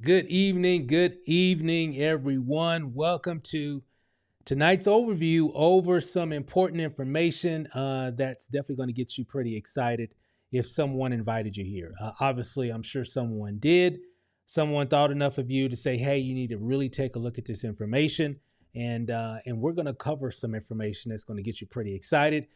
Good evening, everyone. Welcome to tonight's overview over some important information that's definitely going to get you pretty excited if someone invited you here. Obviously, I'm sure someone did. Someone thought enough of you to say, "Hey, you need to really take a look at this information," and we're going to cover some information that's going to get you pretty excited.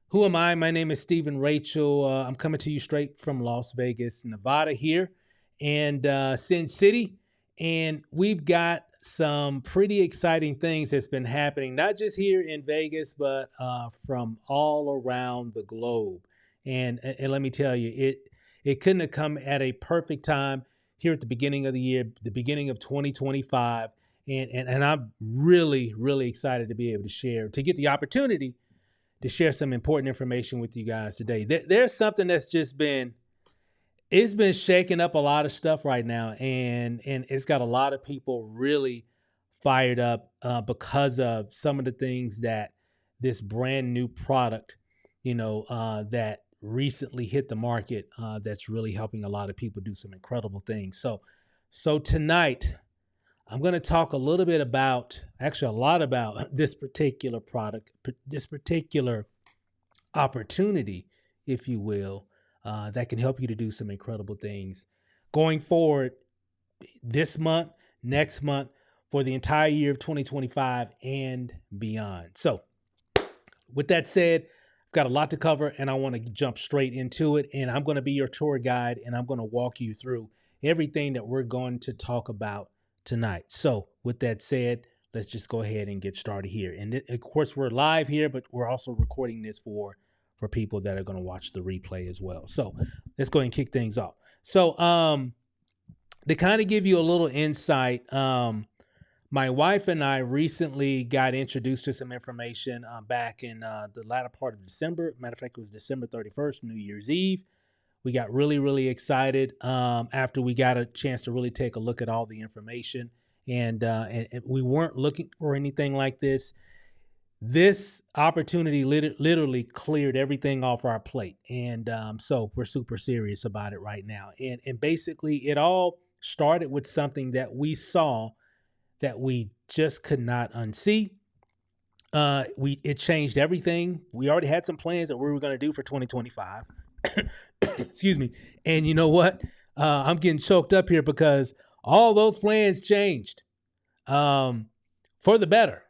Who am I? My name is Stephen Rachel. I'm coming to you straight from Las Vegas, Nevada here, and Sin City. And we've got some pretty exciting things that's been happening, not just here in Vegas, but from all around the globe. And let me tell you, it couldn't have come at a perfect time here at the beginning of the year, the beginning of 2025. And I'm really excited to be able to share, to get the opportunity to share some important information with you guys today. There's something that's just been it's been shaking up a lot of stuff right now, and it's got a lot of people really fired up because of some of the things that this brand new product, that recently hit the market, that's really helping a lot of people do some incredible things. So tonight I'm going to talk a little bit about, actually, a lot about this particular product, this particular opportunity, if you will, that can help you to do some incredible things going forward this month, next month, for the entire year of 2025 and beyond. So, with that said, I've got a lot to cover and I want to jump straight into it. And I'm going to be your tour guide and I'm going to walk you through everything that we're going to talk about tonight. So, with that said, let's just go ahead and get started here. And of course, we're live here, but we're also recording this for people that are going to watch the replay as well. So, let's go ahead and kick things off. So, to kind of give you a little insight, my wife and I recently got introduced to some information back in the latter part of December. Matter of fact, it was December 31st, New Year's Eve. We got really excited after we got a chance to really take a look at all the information. And we weren't looking for anything like this. This opportunity literally cleared everything off our plate. And so we're super serious about it right now. And basically, it all started with something that we saw that we just could not unsee. It changed everything. We already had some plans that we were going to do for 2025. Excuse me. And you know what? I'm getting choked up here because all those plans changed for the better.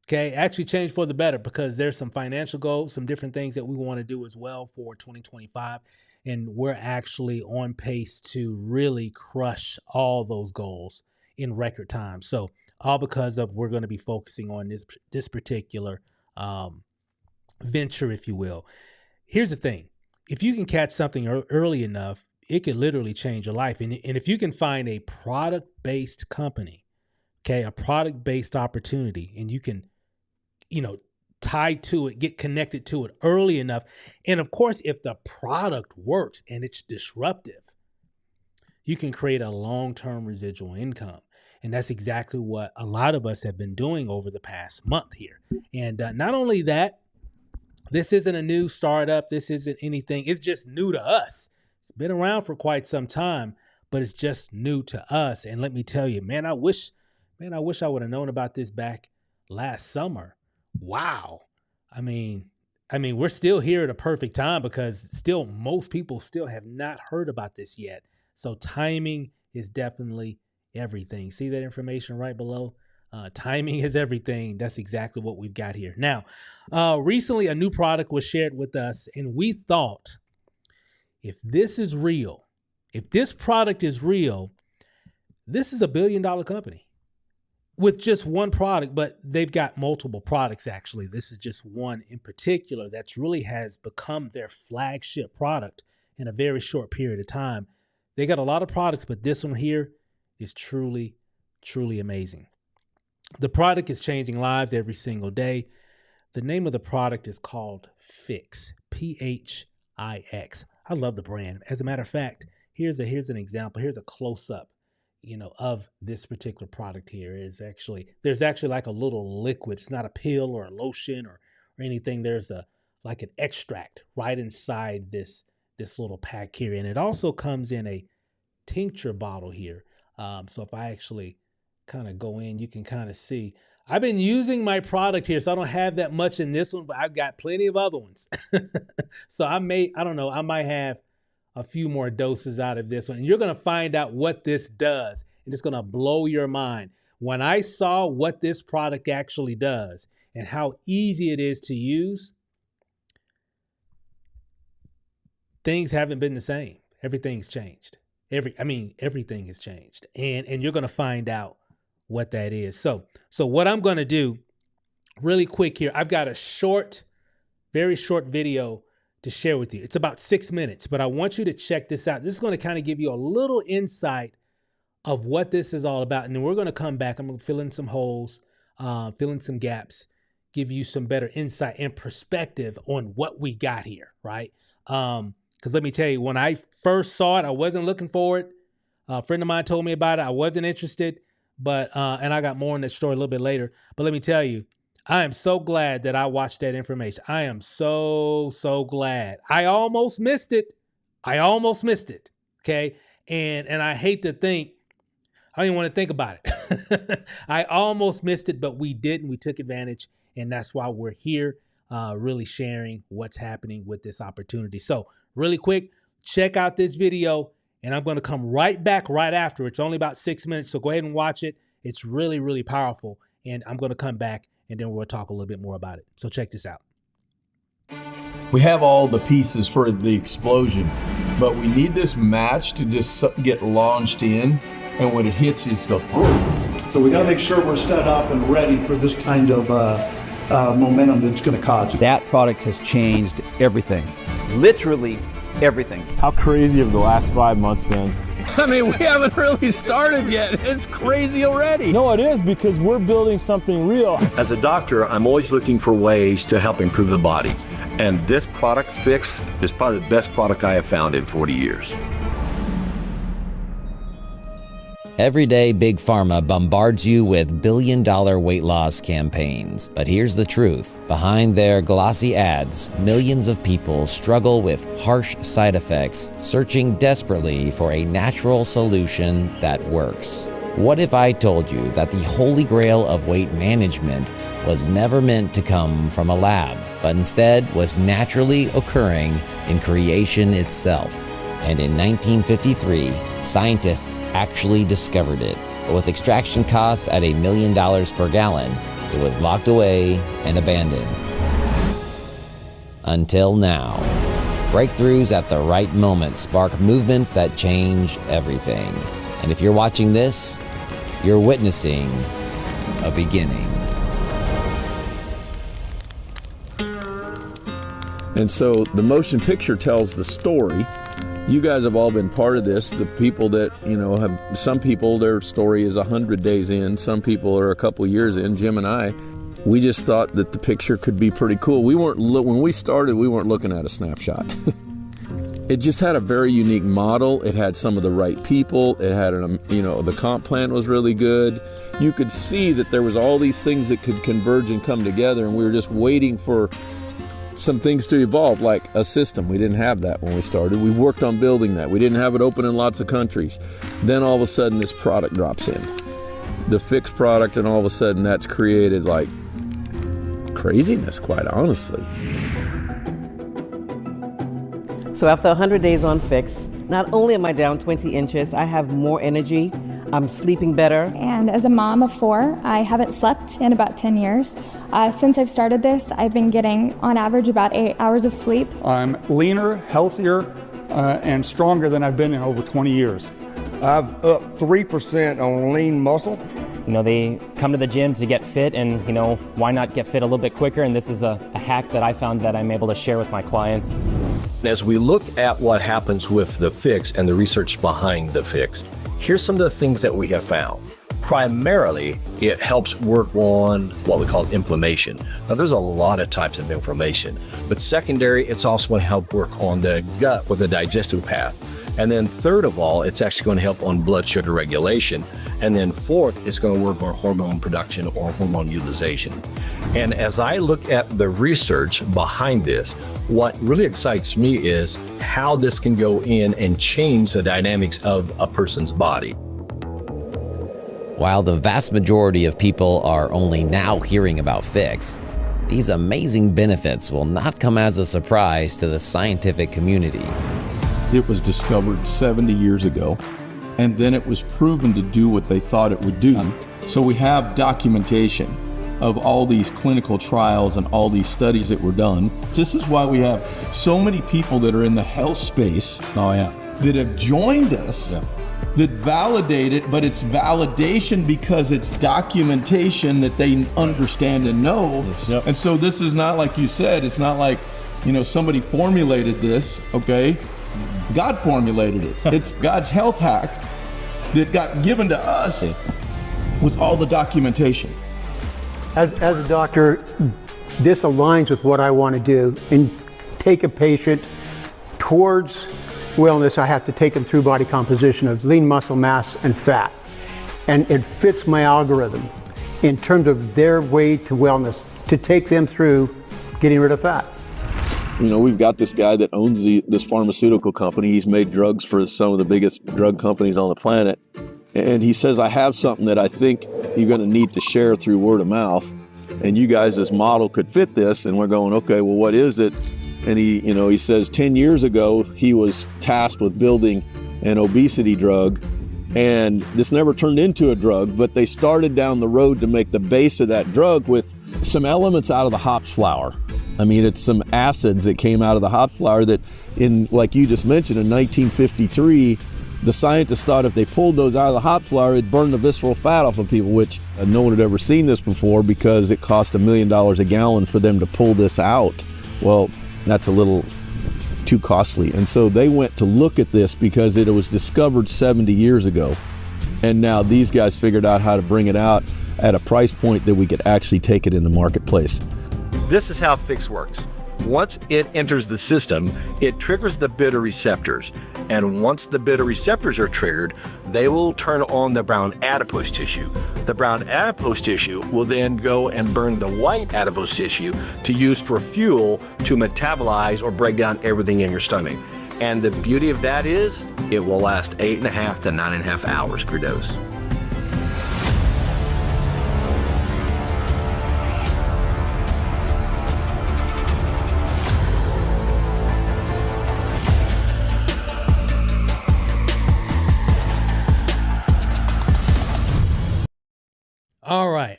Okay, actually changed for the better because there's some financial goals, some different things that we want to do as well for 2025. And we're actually on pace to really crush all those goals in record time. So all because of we're going to be focusing on this particular venture, if you will. Here's the thing: if you can catch something early enough, it could literally change your life. And if you can find a product-based company, okay, a product-based opportunity, and you can, tie to it, get connected to it early enough, and of course, if the product works and it's disruptive, you can create a long-term residual income. And that's exactly what a lot of us have been doing over the past month here. And not only that, this isn't a new startup. This isn't anything. It's just new to us. It's been around for quite some time, but it's just new to us. And let me tell you, I wish I would have known about this back last summer. Wow. I mean, we're still here at a perfect time because still most people still have not heard about this yet. So timing is definitely everything. See that information right below? Timing is everything. That's exactly what we've got here. Now, recently a new product was shared with us, and we thought if this is real, if this product is real, this is $1 billion company with just one product, but they've got multiple products actually. This is just one in particular that's really has become their flagship product in a very short period of time. They got a lot of products, but this one here is truly amazing. The product is changing lives every single day. The name of the product is called Phix, Phix. I love the brand. As a matter of fact, here's an example. Here's a close up, of this particular product here. There's actually like a little liquid. It's not a pill or a lotion or anything. There's like an extract right inside this little pack here, and it also comes in a tincture bottle here. So if I actually kind of go in, you can kind of see. I've been using my product here, so I don't have that much in this one, but I've got plenty of other ones. So I don't know, I might have a few more doses out of this one. And you're going to find out what this does. And it's going to blow your mind. When I saw what this product actually does and how easy it is to use, things haven't been the same. Everything's changed. Everything has changed. And you're going to find out what that is. So what I'm going to do really quick here, I've got a very short video to share with you. It's about 6 minutes, but I want you to check this out. This is going to kind of give you a little insight of what this is all about. And then we're going to come back. I'm going to fill in some holes, fill in some gaps, give you some better insight and perspective on what we got here, right? Because let me tell you, when I first saw it, I wasn't looking for it. A friend of mine told me about it. I wasn't interested. But, and I got more on that story a little bit later, but let me tell you, I am so glad that I watched that information. I am so glad. I almost missed it. Okay. And I hate to think, I don't even want to think about it. I almost missed it, but we didn't. We took advantage. And that's why we're here, really sharing what's happening with this opportunity. So really quick, check out this video. And I'm going to come right back right after. It's only about 6 minutes, so go ahead and watch it. It's really, really powerful. And I'm going to come back, and then we'll talk a little bit more about it. So check this out. We have all the pieces for the explosion, but we need this match to just get launched in, and when it hits, it just goes. So we got to make sure we're set up and ready for this kind of momentum that's going to cause it. That product has changed everything. Literally everything. How crazy have the last 5 months been? I mean, we haven't really started yet. It's crazy already. No, it is, because we're building something real. As a doctor, I'm always looking for ways to help improve the body. And this product, Fix, is probably the best product I have found in 40 years. Every day, Big Pharma bombards you with billion-dollar weight loss campaigns. But here's the truth. Behind their glossy ads, millions of people struggle with harsh side effects, searching desperately for a natural solution that works. What if I told you that the holy grail of weight management was never meant to come from a lab, but instead was naturally occurring in creation itself? And in 1953, scientists actually discovered it. But with extraction costs at $1 million per gallon, it was locked away and abandoned. Until now. Breakthroughs at the right moment spark movements that change everything. And if you're watching this, you're witnessing a beginning. And so the motion picture tells the story. You guys have all been part of this. The people that, have, some people, their story is 100 days in. Some people are a couple years in. Jim and I, we just thought that the picture could be pretty cool. When we started, we weren't looking at a snapshot. It just had a very unique model. It had some of the right people. It had, the comp plan was really good. You could see that there was all these things that could converge and come together, and we were just waiting for some things to evolve, like a system. We didn't have that when we started. We worked on building that. We didn't have it open in lots of countries. Then all of a sudden this product drops in. The Fix product, and all of a sudden that's created like craziness, quite honestly. So after 100 days on Fix, not only am I down 20 inches, I have more energy, I'm sleeping better. And as a mom of 4, I haven't slept in about 10 years. Since I've started this, I've been getting, on average, about 8 hours of sleep. I'm leaner, healthier, and stronger than I've been in over 20 years. I've upped 3% on lean muscle. They come to the gym to get fit, and, why not get fit a little bit quicker? And this is a hack that I found that I'm able to share with my clients. As we look at what happens with the Fix and the research behind the Fix, here's some of the things that we have found. Primarily, it helps work on what we call inflammation. Now, there's a lot of types of inflammation, but secondary, it's also going to help work on the gut with the digestive path. And then third of all, it's actually going to help on blood sugar regulation. And then fourth, it's going to work on hormone production or hormone utilization. And as I look at the research behind this, what really excites me is how this can go in and change the dynamics of a person's body. While the vast majority of people are only now hearing about Fix, these amazing benefits will not come as a surprise to the scientific community. It was discovered 70 years ago, and then it was proven to do what they thought it would do. So we have documentation of all these clinical trials and all these studies that were done. This is why we have so many people that are in the health space that have joined us that validate it, but it's validation because it's documentation that they understand and know. And so this is not like you said, it's not like, somebody formulated this, okay? God formulated it. It's God's health hack that got given to us with all the documentation. As a doctor, this aligns with what I want to do and take a patient towards wellness. I have to take them through body composition of lean muscle mass and fat. And it fits my algorithm in terms of their way to wellness, to take them through getting rid of fat. We've got this guy that owns this pharmaceutical company. He's made drugs for some of the biggest drug companies on the planet. And he says, I have something that I think you're going to need to share through word of mouth. And you guys, this model could fit this. And we're going, okay, well, what is it? And he says 10 years ago, he was tasked with building an obesity drug. And this never turned into a drug, but they started down the road to make the base of that drug with some elements out of the hops flower. I mean, it's some acids that came out of the hops flower that like you just mentioned, in 1953, the scientists thought if they pulled those out of the hops flower, it'd burn the visceral fat off of people, which no one had ever seen this before because it cost $1 million a gallon for them to pull this out. Well, that's a little too costly. And so they went to look at this because it was discovered 70 years ago. And now these guys figured out how to bring it out at a price point that we could actually take it in the marketplace. This is how Fix works. Once it enters the system, it triggers the beta receptors. And once the beta receptors are triggered, they will turn on the brown adipose tissue. The brown adipose tissue will then go and burn the white adipose tissue to use for fuel to metabolize or break down everything in your stomach. And the beauty of that is it will last 8.5 to 9.5 hours per dose.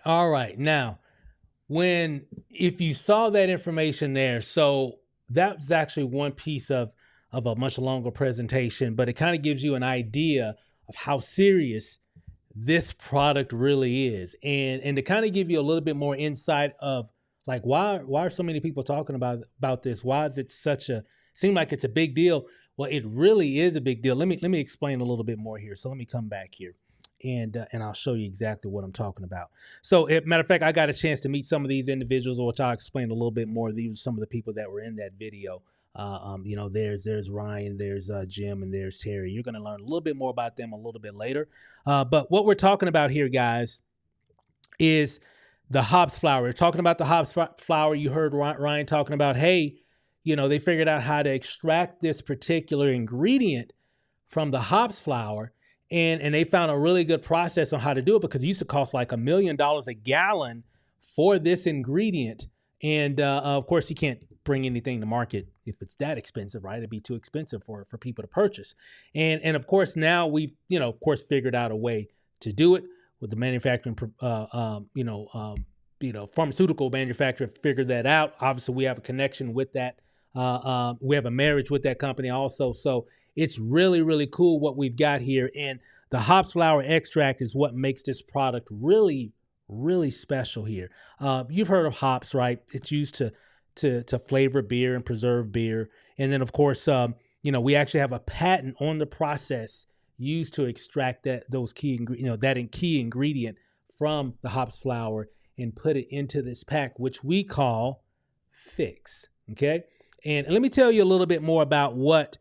All right. Now, if you saw that information there, so that was actually one piece of a much longer presentation, but it kind of gives you an idea of how serious this product really is. And to kind of give you a little bit more insight of like, why are so many people talking about this? Why is it seem like it's a big deal? Well, it really is a big deal. Let me explain a little bit more here. So let me come back here. And I'll show you exactly what I'm talking about. So, matter of fact, I got a chance to meet some of these individuals, which I'll explain a little bit more. These are some of the people that were in that video. There's Ryan, there's Jim, and there's Terry. You're going to learn a little bit more about them a little bit later. But what we're talking about here, guys, is the hops flower. We're talking about the hops flower. You heard Ryan talking about, hey, they figured out how to extract this particular ingredient from the hops flower. And they found a really good process on how to do it because it used to cost like $1 million a gallon for this ingredient. And of course, you can't bring anything to market if it's that expensive, right? It'd be too expensive for people to purchase. And of course, now we've, figured out a way to do it with the manufacturing, pharmaceutical manufacturer figured that out. Obviously, we have a connection with that. We have a marriage with that company also. So it's really, really cool what we've got here. And the hops flower extract is what makes this product really, really special here. You've heard of hops, right? It's used to flavor beer and preserve beer. And then, of course, we actually have a patent on the process used to extract that key ingredient from the hops flower and put it into this pack, which we call Fix. Okay. And let me tell you a little bit more about what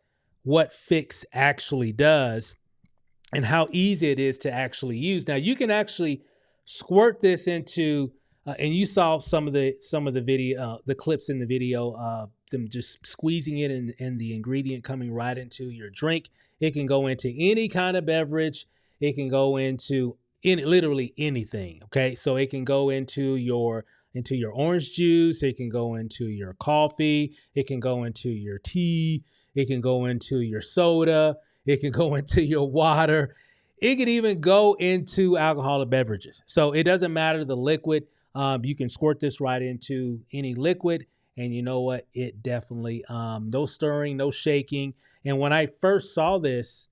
Fix actually does and how easy it is to actually use. Now you can actually squirt this into, and you saw some of the video, the clips in the video, them just squeezing it and the ingredient coming right into your drink. It can go into any kind of beverage. It can go into literally anything. Okay, so it can go into your orange juice, it can go into your coffee, it can go into your tea, it can go into your soda, it can go into your water, it can even go into alcoholic beverages. So it doesn't matter the liquid. You can squirt this right into any liquid, and you know what? It definitely no stirring, no shaking. And when I first saw this,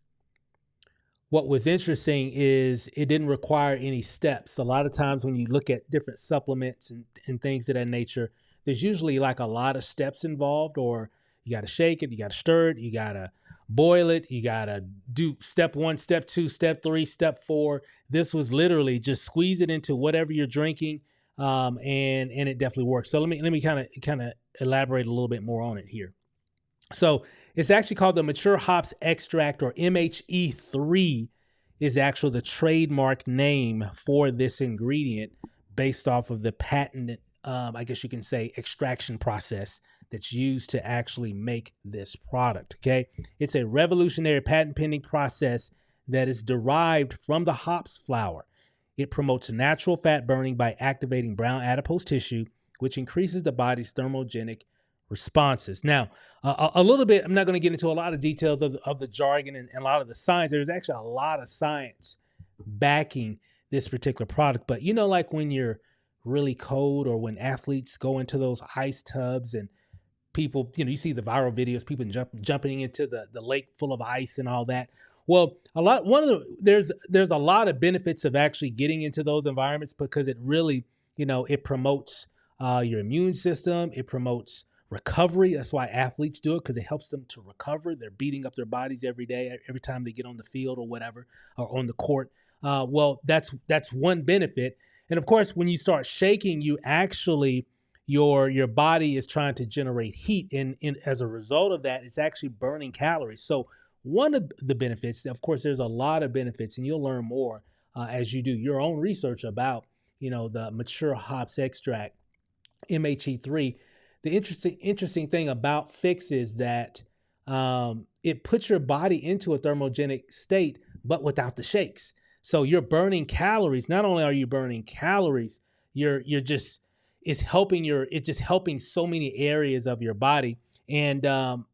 what was interesting is it didn't require any steps. A lot of times when you look at different supplements and things of that nature, there's usually like a lot of steps involved, or you got to shake it, you got to stir it, you got to boil it, you got to do step 1, step 2, step 3, step 4. This was literally just squeeze it into whatever you're drinking, and it definitely works. So let me kind of elaborate a little bit more on it here. So it's actually called the Mature Hops Extract, or MHE3 is actually the trademark name for this ingredient based off of the patented, I guess you can say, extraction process that's used to actually make this product. Okay. It's a revolutionary patent pending process that is derived from the hops flower. It promotes natural fat burning by activating brown adipose tissue, which increases the body's thermogenic responses. Now, a little bit, I'm not going to get into a lot of details of the jargon and a lot of the science. There's actually a lot of science backing this particular product. But you know, like when you're really cold, or when athletes go into those ice tubs and people, you see the viral videos, people jumping into the lake full of ice and all that. Well, there's a lot of benefits of actually getting into those environments, because it really, it promotes your immune system. It promotes recovery. That's why athletes do it, because it helps them to recover. They're beating up their bodies every day, every time they get on the field or whatever, or on the court. Well, that's one benefit. And of course, when you start shaking, you actually, your body is trying to generate heat. And as a result of that, it's actually burning calories. So one of the benefits, of course, there's a lot of benefits, and you'll learn more as you do your own research about, the Mature Hops Extract, MHE3. The interesting thing about Fix is that it puts your body into a thermogenic state, but without the shakes. So you're burning calories. Not only are you burning calories, it's just helping so many areas of your body, and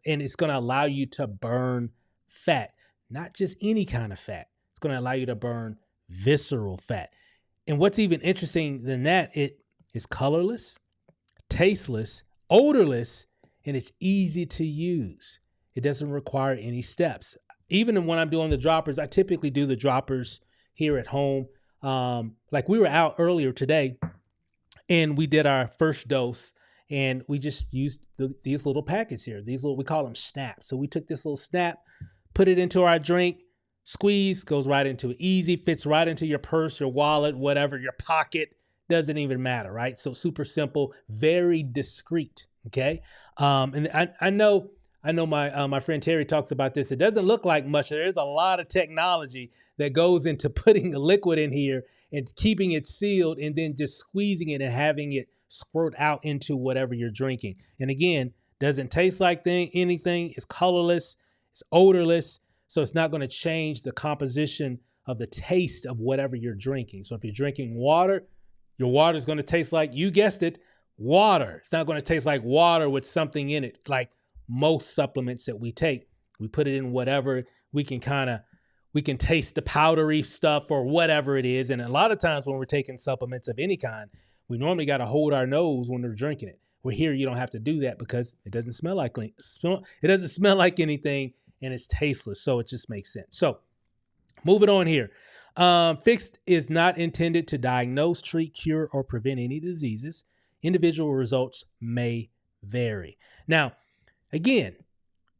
it's going to allow you to burn fat, not just any kind of fat. It's going to allow you to burn visceral fat. And what's even interesting than that, it is colorless, tasteless, odorless, and it's easy to use. It doesn't require any steps. Even when I'm doing the droppers, I typically do the droppers here at home. Like we were out earlier today, and we did our first dose, and we just used these little packets here. We call them snaps. So we took this little snap, put it into our drink, squeeze, goes right into it. Easy, fits right into your purse, your wallet, whatever, your pocket. Doesn't even matter, right? So super simple, very discreet. Okay. And I know my friend Terry talks about this. It doesn't look like much. There's a lot of technology that goes into putting a liquid in here and keeping it sealed, and then just squeezing it and having it squirt out into whatever you're drinking. And again, doesn't taste like anything. It's colorless, it's odorless. So it's not going to change the composition of the taste of whatever you're drinking. So if you're drinking water, your water is going to taste like, you guessed it, water. It's not going to taste like water with something in it. Like most supplements that we take, we put it in whatever we can taste the powdery stuff or whatever it is. And a lot of times when we're taking supplements of any kind, we normally got to hold our nose when we're drinking it. Well, here you don't have to do that, because it doesn't smell like anything, and it's tasteless. So it just makes sense. So moving on here. Fix is not intended to diagnose, treat, cure, or prevent any diseases. Individual results may vary. Now, again,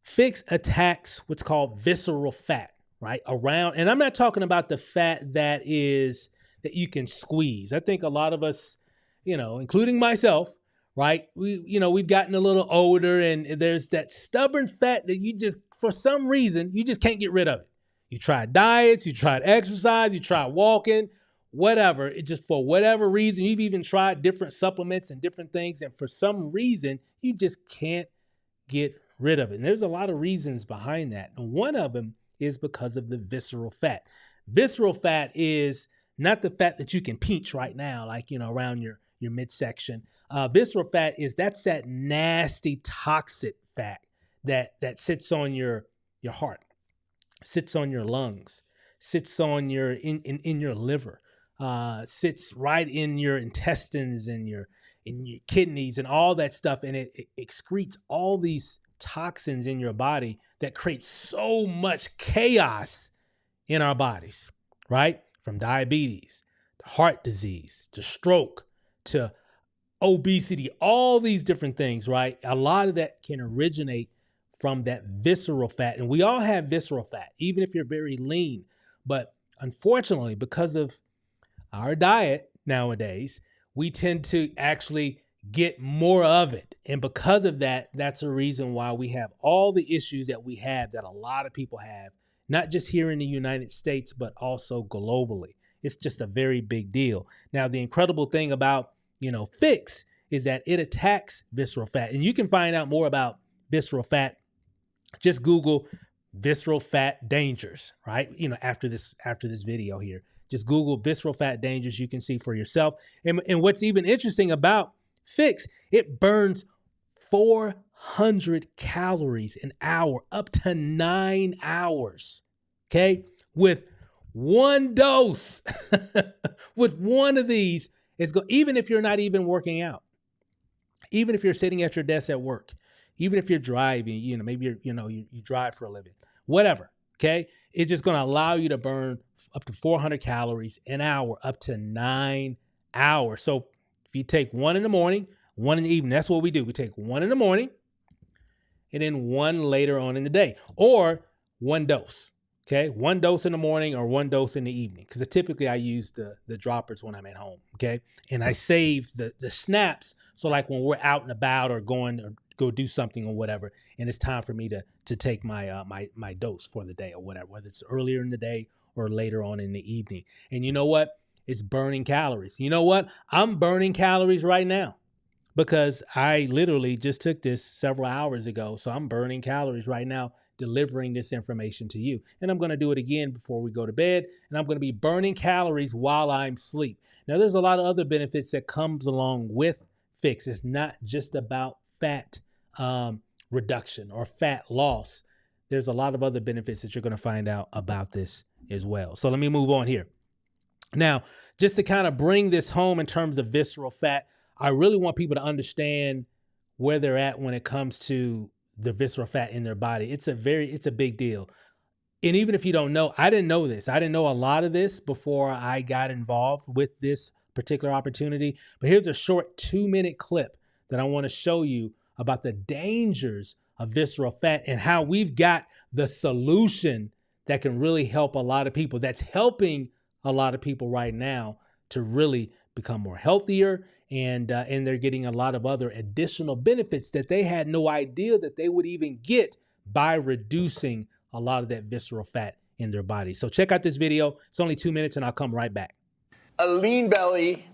Fix attacks what's called visceral fat, right? And I'm not talking about the fat that you can squeeze. I think a lot of us, including myself, right? We've gotten a little older, and there's that stubborn fat that for some reason, you just can't get rid of it. You tried diets, you tried exercise, you tried walking, whatever. It just, for whatever reason, you've even tried different supplements and different things, and for some reason, you just can't get rid of it. And there's a lot of reasons behind that. And one of them is because of the visceral fat. Visceral fat is not the fat that you can pinch right now, like, around your midsection. Visceral fat that's that nasty, toxic fat that sits on your heart, sits on your lungs, sits on your in your liver, sits right in your intestines and in your kidneys and all that stuff, and it excretes all these toxins in your body that create so much chaos in our bodies, right? From diabetes to heart disease to stroke to obesity, all these different things, right? A lot of that can originate from that visceral fat. And we all have visceral fat, even if you're very lean. But unfortunately, because of our diet nowadays, we tend to actually get more of it. And because of that, that's a reason why we have all the issues that we have, that a lot of people have, not just here in the United States, but also globally. It's just a very big deal. Now, the incredible thing about, Fix is that it attacks visceral fat. And you can find out more about visceral fat. Just Google visceral fat dangers, right? After this video here, just Google visceral fat dangers. You can see for yourself. And what's even interesting about Fix, it burns 400 calories an hour, up to 9 hours. Okay. With one dose, with one of these, even if you're not even working out, even if you're sitting at your desk at work, even if you're driving, maybe you drive for a living, whatever. Okay. It's just going to allow you to burn up to 400 calories an hour, up to 9 hours. So if you take one in the morning, one in the evening, that's what we do. We take one in the morning and then one later on in the day, or one dose. Okay, one dose in the morning or one dose in the evening. Because typically I use the droppers when I'm at home. Okay, and I save the snaps. So like when we're out and about or go do something or whatever, and it's time for me to take my my dose for the day or whatever, whether it's earlier in the day or later on in the evening. And you know what? It's burning calories. You know what? I'm burning calories right now because I literally just took this several hours ago. So I'm burning calories right now, delivering this information to you. And I'm going to do it again before we go to bed. And I'm going to be burning calories while I'm asleep. Now, there's a lot of other benefits that comes along with Fix. It's not just about fat reduction or fat loss. There's a lot of other benefits that you're going to find out about this as well. So let me move on here. Now, just to kind of bring this home in terms of visceral fat, I really want people to understand where they're at when it comes to the visceral fat in their body. It's a big deal. And even if you don't know, I didn't know this. I didn't know a lot of this before I got involved with this particular opportunity. But here's a short 2-minute clip that I want to show you about the dangers of visceral fat and how we've got the solution that can really help a lot of people. That's helping a lot of people right now to really become more healthier. And they're getting a lot of other additional benefits that they had no idea that they would even get by reducing a lot of that visceral fat in their body. So check out this video. It's only 2 minutes and I'll come right back. A lean belly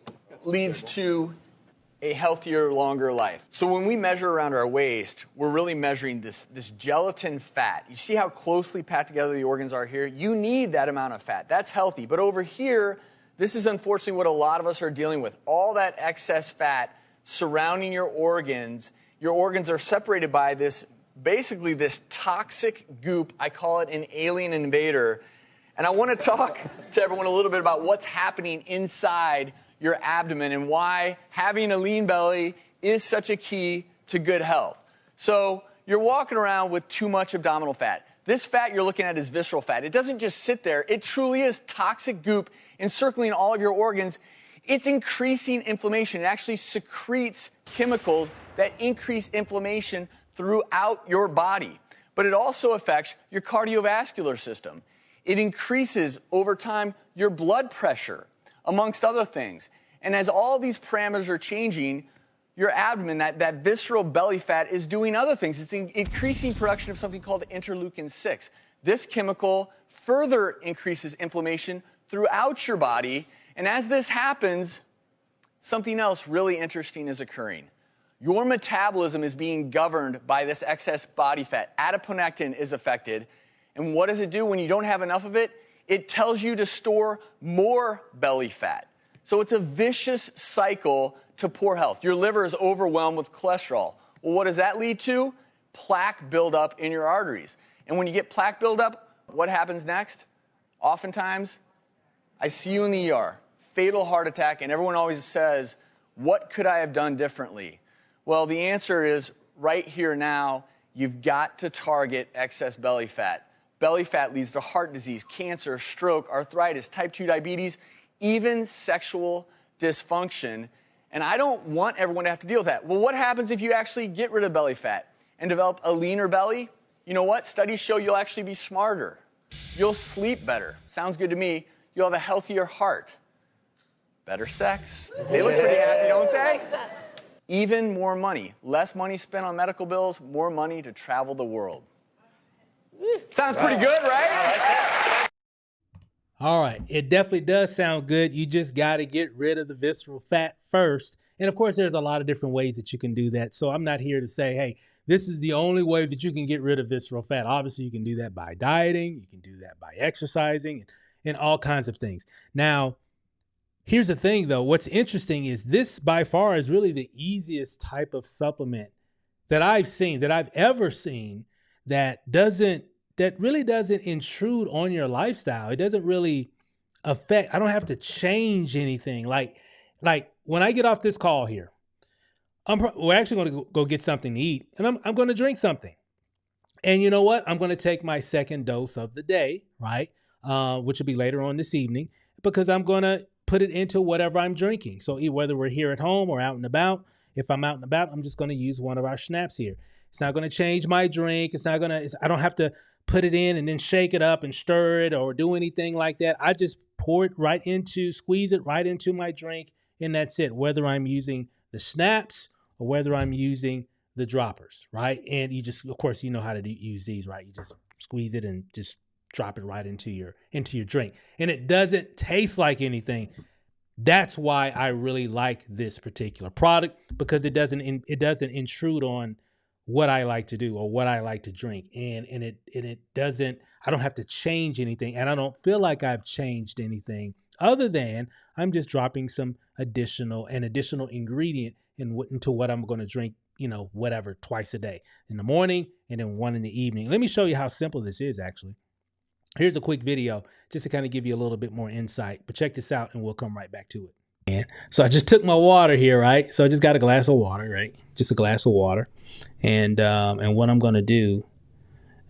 leads to a healthier, longer life. So when we measure around our waist, we're really measuring this gelatin fat. You see how closely packed together the organs are here? You need that amount of fat. That's healthy. But over here, this is unfortunately what a lot of us are dealing with. All that excess fat surrounding your organs. Your organs are separated by basically this toxic goop. I call it an alien invader. And I want to talk to everyone a little bit about what's happening inside your abdomen and why having a lean belly is such a key to good health. So you're walking around with too much abdominal fat. This fat you're looking at is visceral fat. It doesn't just sit there. It truly is toxic goop encircling all of your organs. It's increasing inflammation. It actually secretes chemicals that increase inflammation throughout your body. But it also affects your cardiovascular system. It increases over time your blood pressure, amongst other things. And as all these parameters are changing, your abdomen, that visceral belly fat, is doing other things. It's increasing production of something called interleukin-6. This chemical further increases inflammation throughout your body. And as this happens, something else really interesting is occurring. Your metabolism is being governed by this excess body fat. Adiponectin is affected. And what does it do when you don't have enough of it? it tells you to store more belly fat. So it's a vicious cycle to poor health. Your liver is overwhelmed with cholesterol. Well, what does that lead to? Plaque buildup in your arteries. And when you get plaque buildup, what happens next? Oftentimes, I see you in the ER, fatal heart attack, and everyone always says, what could I have done differently? Well, the answer is right here now, you've got to target excess belly fat. Belly fat leads to heart disease, cancer, stroke, arthritis, type 2 diabetes, even sexual dysfunction. And I don't want everyone to have to deal with that. Well, what happens if you actually get rid of belly fat and develop a leaner belly? You know what? Studies show you'll actually be smarter. You'll sleep better. Sounds good to me. You'll have a healthier heart. Better sex. They look pretty happy, don't they? Even more money. Less money spent on medical bills, more money to travel the world. Sounds pretty good, right? All right. It definitely does sound good. You just got to get rid of the visceral fat first. And of course, there's a lot of different ways that you can do that. So I'm not here to say, hey, this is the only way that you can get rid of visceral fat. Obviously, you can do that by dieting. You can do that by exercising and all kinds of things. Now, here's the thing, though. What's interesting is this by far is really the easiest type of supplement that I've seen, that I've ever seen, that really doesn't intrude on your lifestyle. It doesn't really affect. I don't have to change anything. Like when I get off this call here, we're actually going to go get something to eat, and I'm going to drink something. And you know what? I'm going to take my second dose of the day, right? Which will be later on this evening, because I'm going to put it into whatever I'm drinking. So whether we're here at home or out and about, if I'm out and about, I'm just going to use one of our schnapps here. It's not going to change my drink. I don't have to put it in and then shake it up and stir it or do anything like that. I just squeeze it right into my drink, and that's it. Whether I'm using the schnapps or whether I'm using the droppers, right? And you just, of course, you know how to use these, right? You just squeeze it and just drop it right into your drink. And it doesn't taste like anything. That's why I really like this particular product, because it doesn't intrude on what I like to do or what I like to drink. And it doesn't, I don't have to change anything, and I don't feel like I've changed anything other than I'm just dropping some additional ingredient into what I'm going to drink, whatever, twice a day, in the morning and then one in the evening. Let me show you how simple this is actually. Here's a quick video just to kind of give you a little bit more insight, but check this out and we'll come right back to it. So I just took my water here, right? So I just got a glass of water, right? Just a glass of water. And what I'm going to do,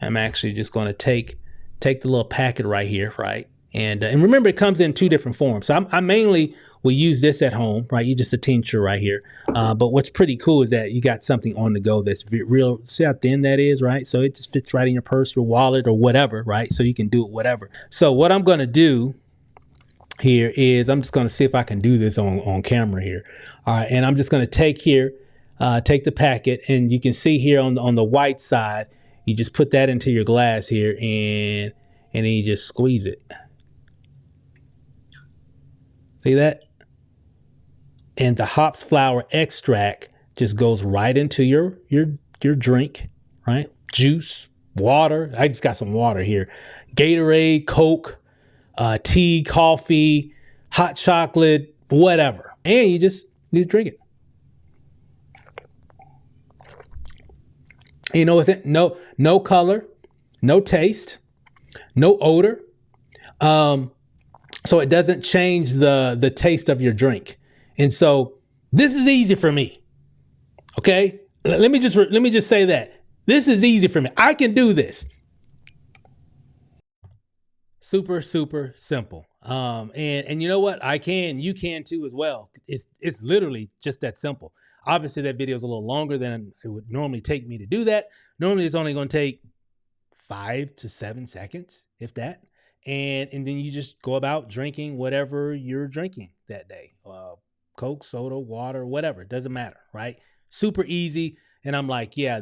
I'm actually just going to take the little packet right here, right? And remember, it comes in two different forms. So I mainly will use this at home, right? You just a tincture right here. But what's pretty cool is that you got something on the go that's real. See how thin that is, right? So it just fits right in your purse or wallet or whatever, right? So you can do it whatever. So what I'm going to do here is I'm just going to see if I can do this on camera here. All right. And I'm just going to take the packet, and you can see here on the white side, you just put that into your glass here, and then you just squeeze it. See that? And the hops flower extract just goes right into your drink, right? Juice, water. I just got some water here. Gatorade, Coke, tea, coffee, hot chocolate, whatever. And you just drink it. You know what's it? No color, no taste, no odor. So it doesn't change the taste of your drink. And so this is easy for me. Okay? Let me just say that. This is easy for me. I can do this. Super, super simple. And you know what? You can too as well. It's literally just that simple. Obviously that video is a little longer than it would normally take me to do that. Normally it's only going to take 5 to 7 seconds, if that. And then you just go about drinking whatever you're drinking that day. Coke, soda, water, whatever. It doesn't matter, right? Super easy. And I'm like, yeah,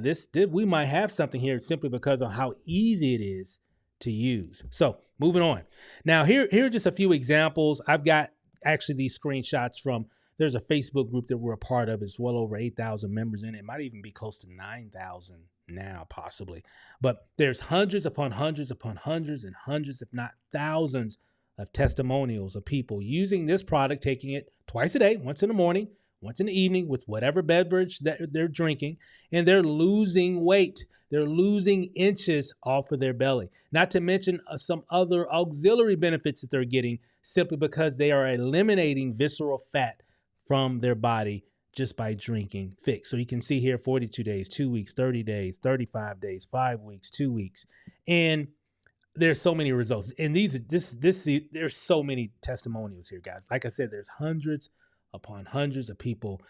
we might have something here simply because of how easy it is to use. So moving on. Now here are just a few examples. I've got actually these screenshots from, there's a Facebook group that we're a part of. It's well over 8,000 members in it. It might even be close to 9,000 now, possibly. But there's hundreds upon hundreds upon hundreds and hundreds, if not thousands, of testimonials of people using this product, taking it twice a day, once in the morning, once in the evening, with whatever beverage that they're drinking, and they're losing weight. They're losing inches off of their belly. Not to mention some other auxiliary benefits that they're getting simply because they are eliminating visceral fat from their body just by drinking Fix. So you can see here 42 days, 2 weeks, 30 days, 35 days, 5 weeks, 2 weeks. And there's so many results. And there's so many testimonials here, guys. Like I said, there's hundreds upon hundreds of people,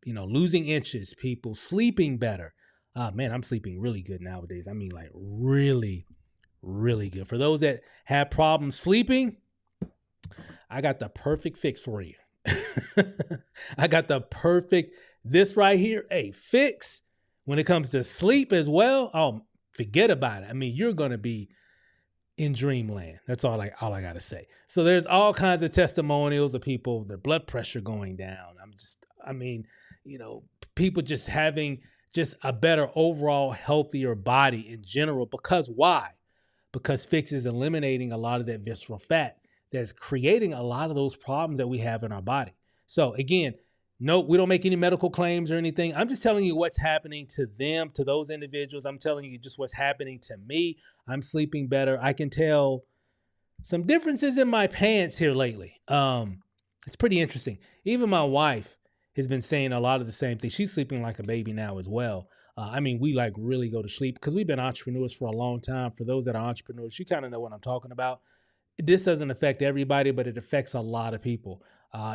losing inches, people sleeping better. Man, I'm sleeping really good nowadays. I mean, like really, really good. For those that have problems sleeping, I got the perfect fix for you. I got this right here, a fix when it comes to sleep as well. Oh, forget about it. I mean, you're going to be in dreamland. That's all I got to say. So there's all kinds of testimonials of people, their blood pressure going down. People just having just a better overall healthier body in general. Because why? Because Fix is eliminating a lot of that visceral fat that's creating a lot of those problems that we have in our body. So again, no, we don't make any medical claims or anything. I'm just telling you what's happening to them, to those individuals. I'm telling you just what's happening to me. I'm sleeping better. I can tell some differences in my pants here lately. It's pretty interesting. Even my wife has been saying a lot of the same thing. She's sleeping like a baby now as well. We like really go to sleep because we've been entrepreneurs for a long time. For those that are entrepreneurs, you kind of know what I'm talking about. This doesn't affect everybody, but it affects a lot of people.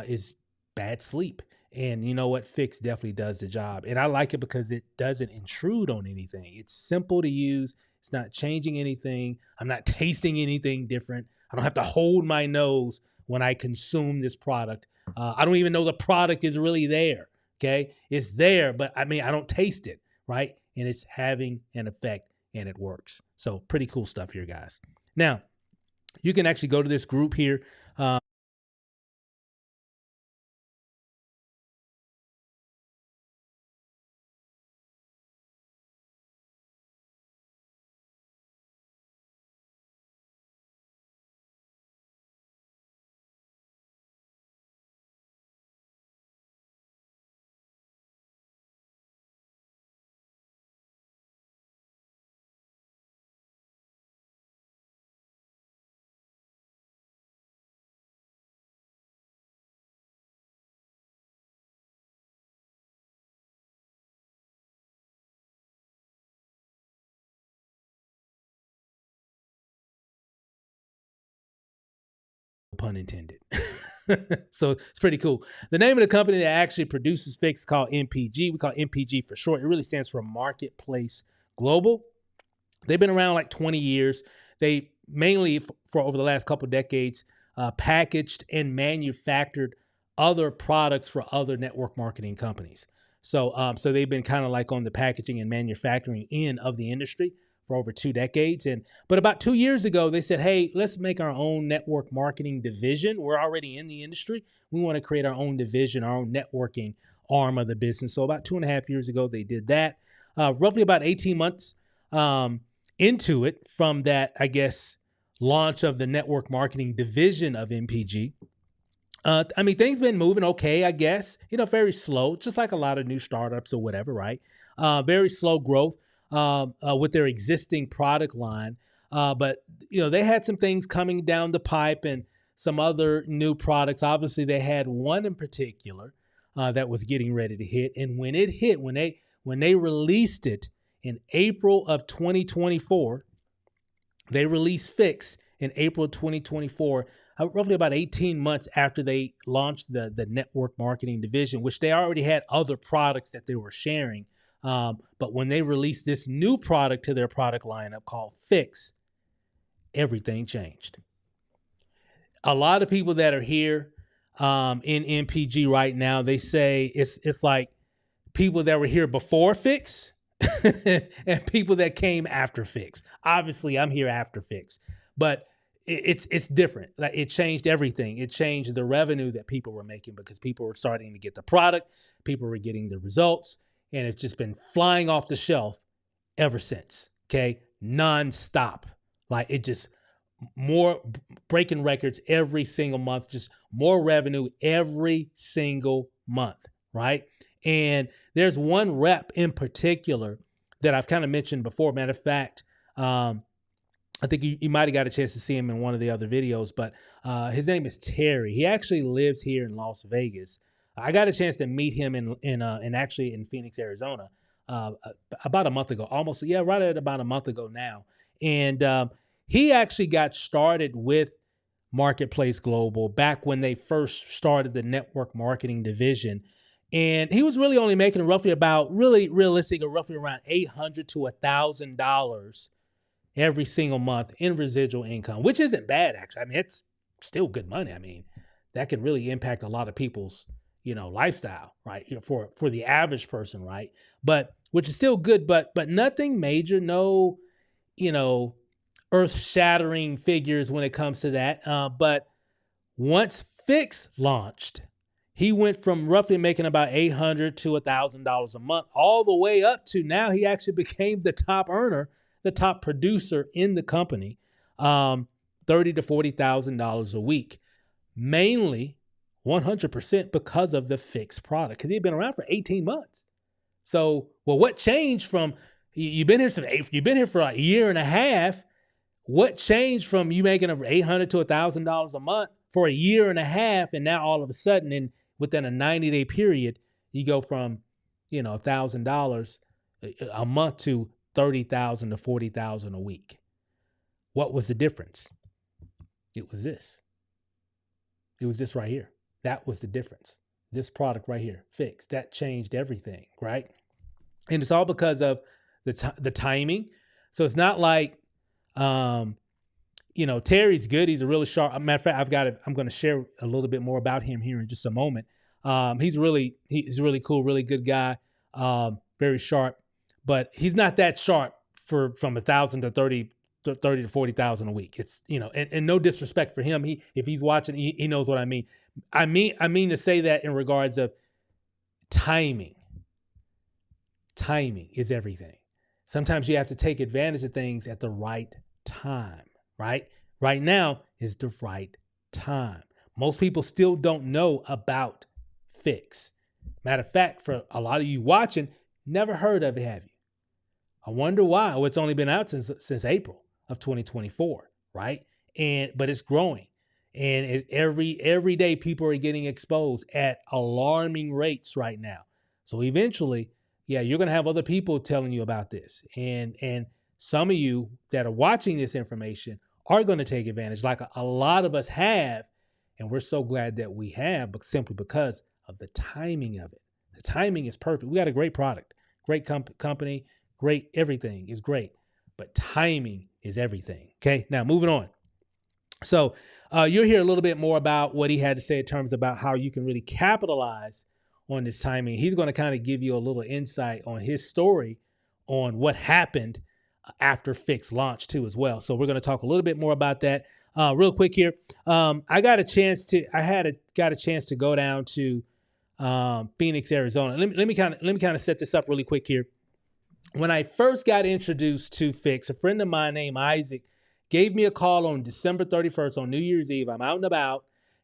Is bad sleep. And you know what? Fix definitely does the job. And I like it because it doesn't intrude on anything. It's simple to use. It's not changing anything. I'm not tasting anything different. I don't have to hold my nose when I consume this product. I don't even know the product is really there. Okay. It's there, but I don't taste it. Right. And it's having an effect and it works. So pretty cool stuff here, guys. Now, you can actually go to this group here. Pun intended. So it's pretty cool. The name of the company that actually produces Fix is called MPG. We call it MPG for short. It really stands for Marketplace Global. They've been around like 20 years. They mainly, for over the last couple of decades, packaged and manufactured other products for other network marketing companies. So they've been kind of like on the packaging and manufacturing end of the industry for over 2 decades. But about 2 years ago, they said, hey, let's make our own network marketing division. We're already in the industry. We want to create our own division, our own networking arm of the business. So about 2.5 years ago, they did that. Roughly about 18 months into it from that, I guess, launch of the network marketing division of MPG. Things been moving okay, I guess, very slow, just like a lot of new startups or whatever, right? Very slow growth with their existing product line. But they had some things coming down the pipe and some other new products. Obviously, they had one in particular that was getting ready to hit. And when it hit, when they released it in April of 2024, they released Fix in April 2024, roughly about 18 months after they launched the network marketing division, which they already had other products that they were sharing. But when they released this new product to their product lineup called Fix, everything changed. A lot of people that are here in MPG right now, they say it's like people that were here before Fix and people that came after Fix. Obviously, I'm here after Fix, but it's different. Like, it changed everything. It changed the revenue that people were making because people were starting to get the product, people were getting the results, and it's just been flying off the shelf ever since. Okay. Nonstop. Like it just more breaking records every single month, just more revenue every single month. Right. And there's one rep in particular that I've kind of mentioned before. Matter of fact, I think you might have got a chance to see him in one of the other videos, but his name is Terry. He actually lives here in Las Vegas. I got a chance to meet him in actually in Phoenix, Arizona, about a month ago, right at about a month ago now. And he actually got started with Marketplace Global back when they first started the network marketing division. And he was really only making roughly around $800 to $1,000 every single month in residual income, which isn't bad, actually. I mean, it's still good money. I mean, that can really impact a lot of people's, lifestyle, right? For the average person, right? But which is still good, but nothing major, no, earth-shattering figures when it comes to that. But once Fix launched, he went from roughly making about $800 to $1,000 a month, all the way up to now he actually became the top earner, the top producer in the company, $30,000 to $40,000 a week, mainly 100% because of the Fix product, because he had been around for 18 months. So, what changed from you've been here for a year and a half? What changed from you making $800 to $1,000 a month for a year and a half, and now all of a sudden, within a 90-day period, you go from $1,000 a month to $30,000 to $40,000 a week? What was the difference? It was this. It was this right here. That was the difference. This product right here, Fix, that changed everything, right? And it's all because of the timing. So it's not like, Terry's good. He's a really sharp. Matter of fact, I'm going to share a little bit more about him here in just a moment. He's really cool, really good guy, very sharp. But he's not that sharp from $1,000 to $30,000 to $40,000 a week. It's and no disrespect for him. If he's watching, he knows what I mean. I mean to say that in regards of timing. Timing is everything. Sometimes you have to take advantage of things at the right time. Right? Right now is the right time. Most people still don't know about Fix. Matter of fact, for a lot of you watching, never heard of it, have you? I wonder why. Well, it's only been out since April of 2024, right? But it's growing, and every day people are getting exposed at alarming rates right now. So eventually, you're gonna have other people telling you about this, and some of you that are watching this information are going to take advantage, like a lot of us have, and we're so glad that we have, but simply because of the timing of it. The timing is perfect. We got a great product, great company. Great, everything is great, but timing is everything. Okay, now moving on. So you'll hear a little bit more about what he had to say in terms about how you can really capitalize on this timing. He's going to kind of give you a little insight on his story on what happened after Fix launched too as well. So we're going to talk a little bit more about that real quick here. I got a chance to go down to Phoenix, Arizona. Let me kind of set this up really quick here. When I first got introduced to Fix, a friend of mine named Isaac gave me a call on December 31st on New Year's Eve. I'm out and about,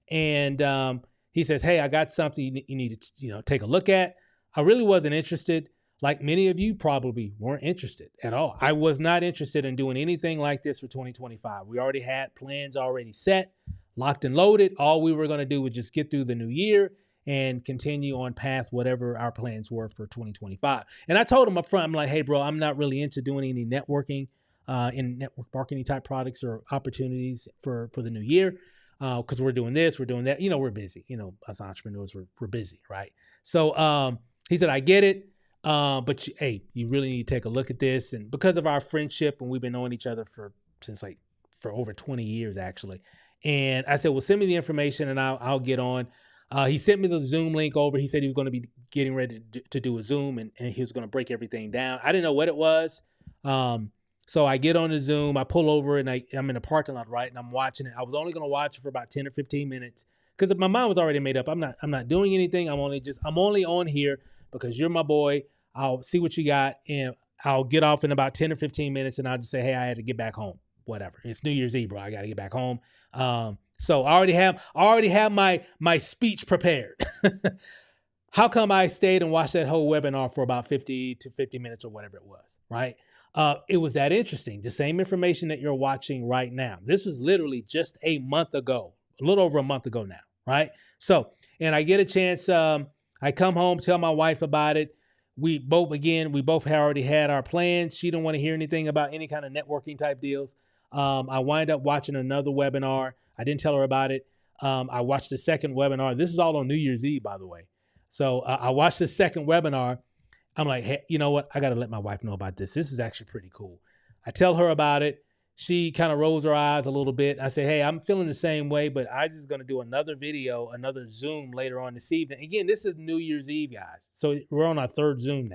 and he says, "Hey, I got something you need to take a look at." I really wasn't interested. Like many of you probably weren't interested at all. I was not interested in doing anything like this for 2025. We already had plans already set, locked and loaded. All we were going to do was just get through the new year and continue on path whatever our plans were for 2025. And I told him up front, I'm like, "Hey, bro, I'm not really into doing any networking in network marketing type products or opportunities for the new year because we're doing this, we're doing that. We're busy. Us entrepreneurs, we're busy, right?" So he said, "I get it. But you really need to take a look at this." And because of our friendship, and we've been knowing each other for over 20 years, actually. And I said, "Well, send me the information and I'll get on." He sent me the Zoom link over. He said he was going to be getting ready to do a Zoom and he was going to break everything down. I didn't know what it was. So I get on the Zoom, I pull over and I'm in a parking lot, right? And I'm watching it. I was only going to watch it for about 10 or 15 minutes because my mind was already made up. I'm not doing anything. I'm only on here because you're my boy. I'll see what you got. And I'll get off in about 10 or 15 minutes and I'll just say, hey, I had to get back home. Whatever. It's New Year's Eve, bro. I got to get back home. So I already have my speech prepared. How come I stayed and watched that whole webinar for about 50 to 50 minutes or whatever it was, right? It was that interesting. The same information that you're watching right now. This was literally just a month ago, a little over a month ago now, right? So, and I get a chance, I come home, tell my wife about it. We both already had our plans. She didn't want to hear anything about any kind of networking type deals. I wind up watching another webinar. I didn't tell her about it. I watched the second webinar. This is all on New Year's Eve, by the way. So I watched the second webinar. I'm like, hey, you know what? I got to let my wife know about this. This is actually pretty cool. I tell her about it. She kind of rolls her eyes a little bit. I say, hey, I'm feeling the same way, but Isaac is going to do another video, another Zoom later on this evening. Again, this is New Year's Eve, guys. So we're on our third Zoom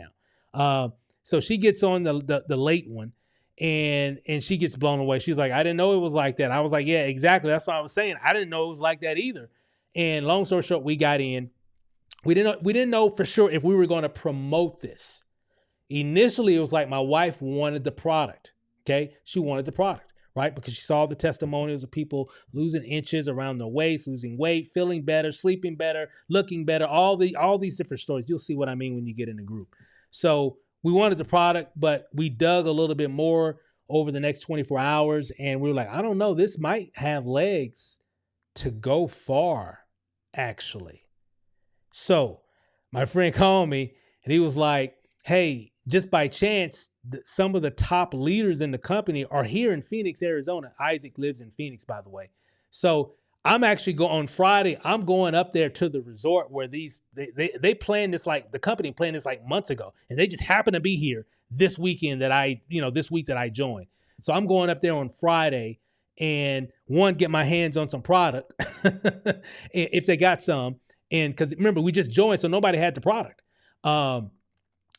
now. So she gets on the late one and she gets blown away. She's like, I didn't know it was like that. I was like, yeah, exactly. That's what I was saying. I didn't know it was like that either. And long story short, we got in. We didn't know for sure if we were going to promote this. Initially, it was like my wife wanted the product. Okay. She wanted the product, right? Because she saw the testimonials of people losing inches around their waist, losing weight, feeling better, sleeping better, looking better, all these different stories. You'll see what I mean when you get in the group. So we wanted the product, but we dug a little bit more over the next 24 hours. And we were like, I don't know, this might have legs to go far, actually. So my friend called me and he was like, hey, just by chance, some of the top leaders in the company are here in Phoenix, Arizona. Isaac lives in Phoenix, by the way. So I'm actually on Friday, I'm going up there to the resort where they planned this, like the company planned this like months ago. And they just happen to be here this weekend this week that I joined. So I'm going up there on Friday and get my hands on some product if they got some. And because remember, we just joined, so nobody had the product. And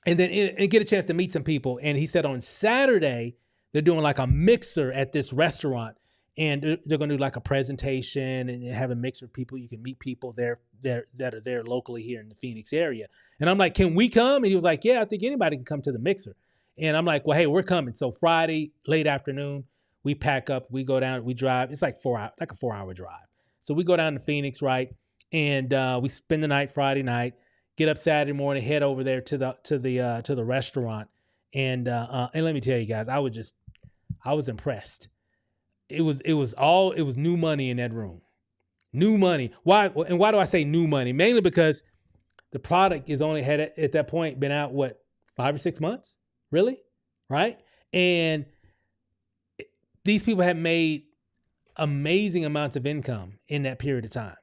get a chance to meet some people. And he said on Saturday, they're doing like a mixer at this restaurant. And they're going to do like a presentation and have a mixer of people. You can meet people there that are there locally here in the Phoenix area. And I'm like, can we come? And he was like, yeah, I think anybody can come to the mixer. And I'm like, well, hey, we're coming. So Friday, late afternoon, we pack up, we go down, we drive. It's like a 4-hour drive. So we go down to Phoenix, right? And we spend the night Friday night, get up Saturday morning, head over there to the restaurant. And let me tell you guys, I was impressed. It was new money in that room. New money. Why do I say new money? Mainly because the product is only had at that point been out, 5 or 6 months? Really? Right? And these people have made amazing amounts of income in that period of time.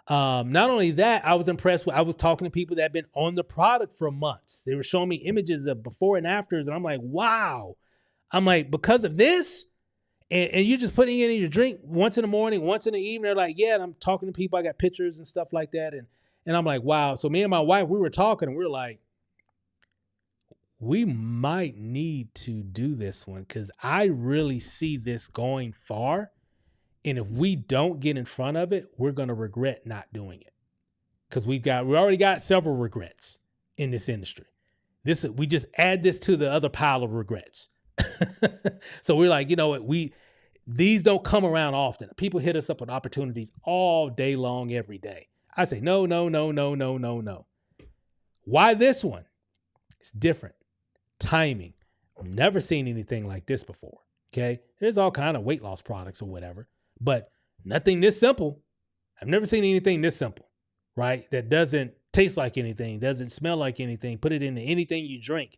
Not only that, I was impressed I was talking to people that had been on the product for months. They were showing me images of before and afters. And I'm like, wow. I'm like, because of this, and you're just putting it in your drink once in the morning, once in the evening. They're like, yeah. And I'm talking to people. I got pictures and stuff like that. And I'm like, wow. So me and my wife, we were talking and we were like, we might need to do this one because I really see this going far. And if we don't get in front of it, we're going to regret not doing it because we already got several regrets in this industry. We just add this to the other pile of regrets. So we're like, you know what? These don't come around often. People hit us up with opportunities all day long, every day. I say, no. Why this one? It's different. Timing. I've never seen anything like this before. Okay. There's all kind of weight loss products or whatever, but nothing this simple. I've never seen anything this simple, right? That doesn't taste like anything, doesn't smell like anything. Put it into anything you drink.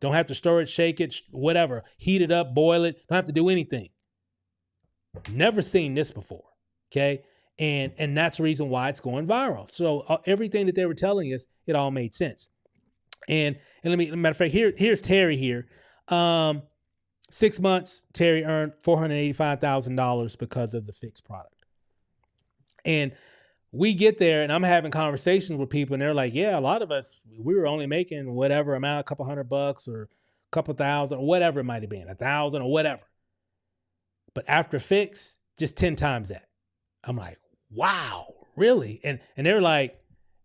Don't have to stir it, shake it, whatever. Heat it up, boil it. Don't have to do anything. Never seen this before. Okay. And that's the reason why it's going viral. So everything that they were telling us, it all made sense. And matter of fact, here's Terry here. 6 months, Terry earned $485,000 because of the Fix product. And we get there and I'm having conversations with people and they're like, yeah, a lot of us, we were only making whatever amount, a couple $100 or a couple thousand or whatever it might have been, 1,000 or whatever. But after Fix, just 10 times that. I'm like, wow, really? And they're like,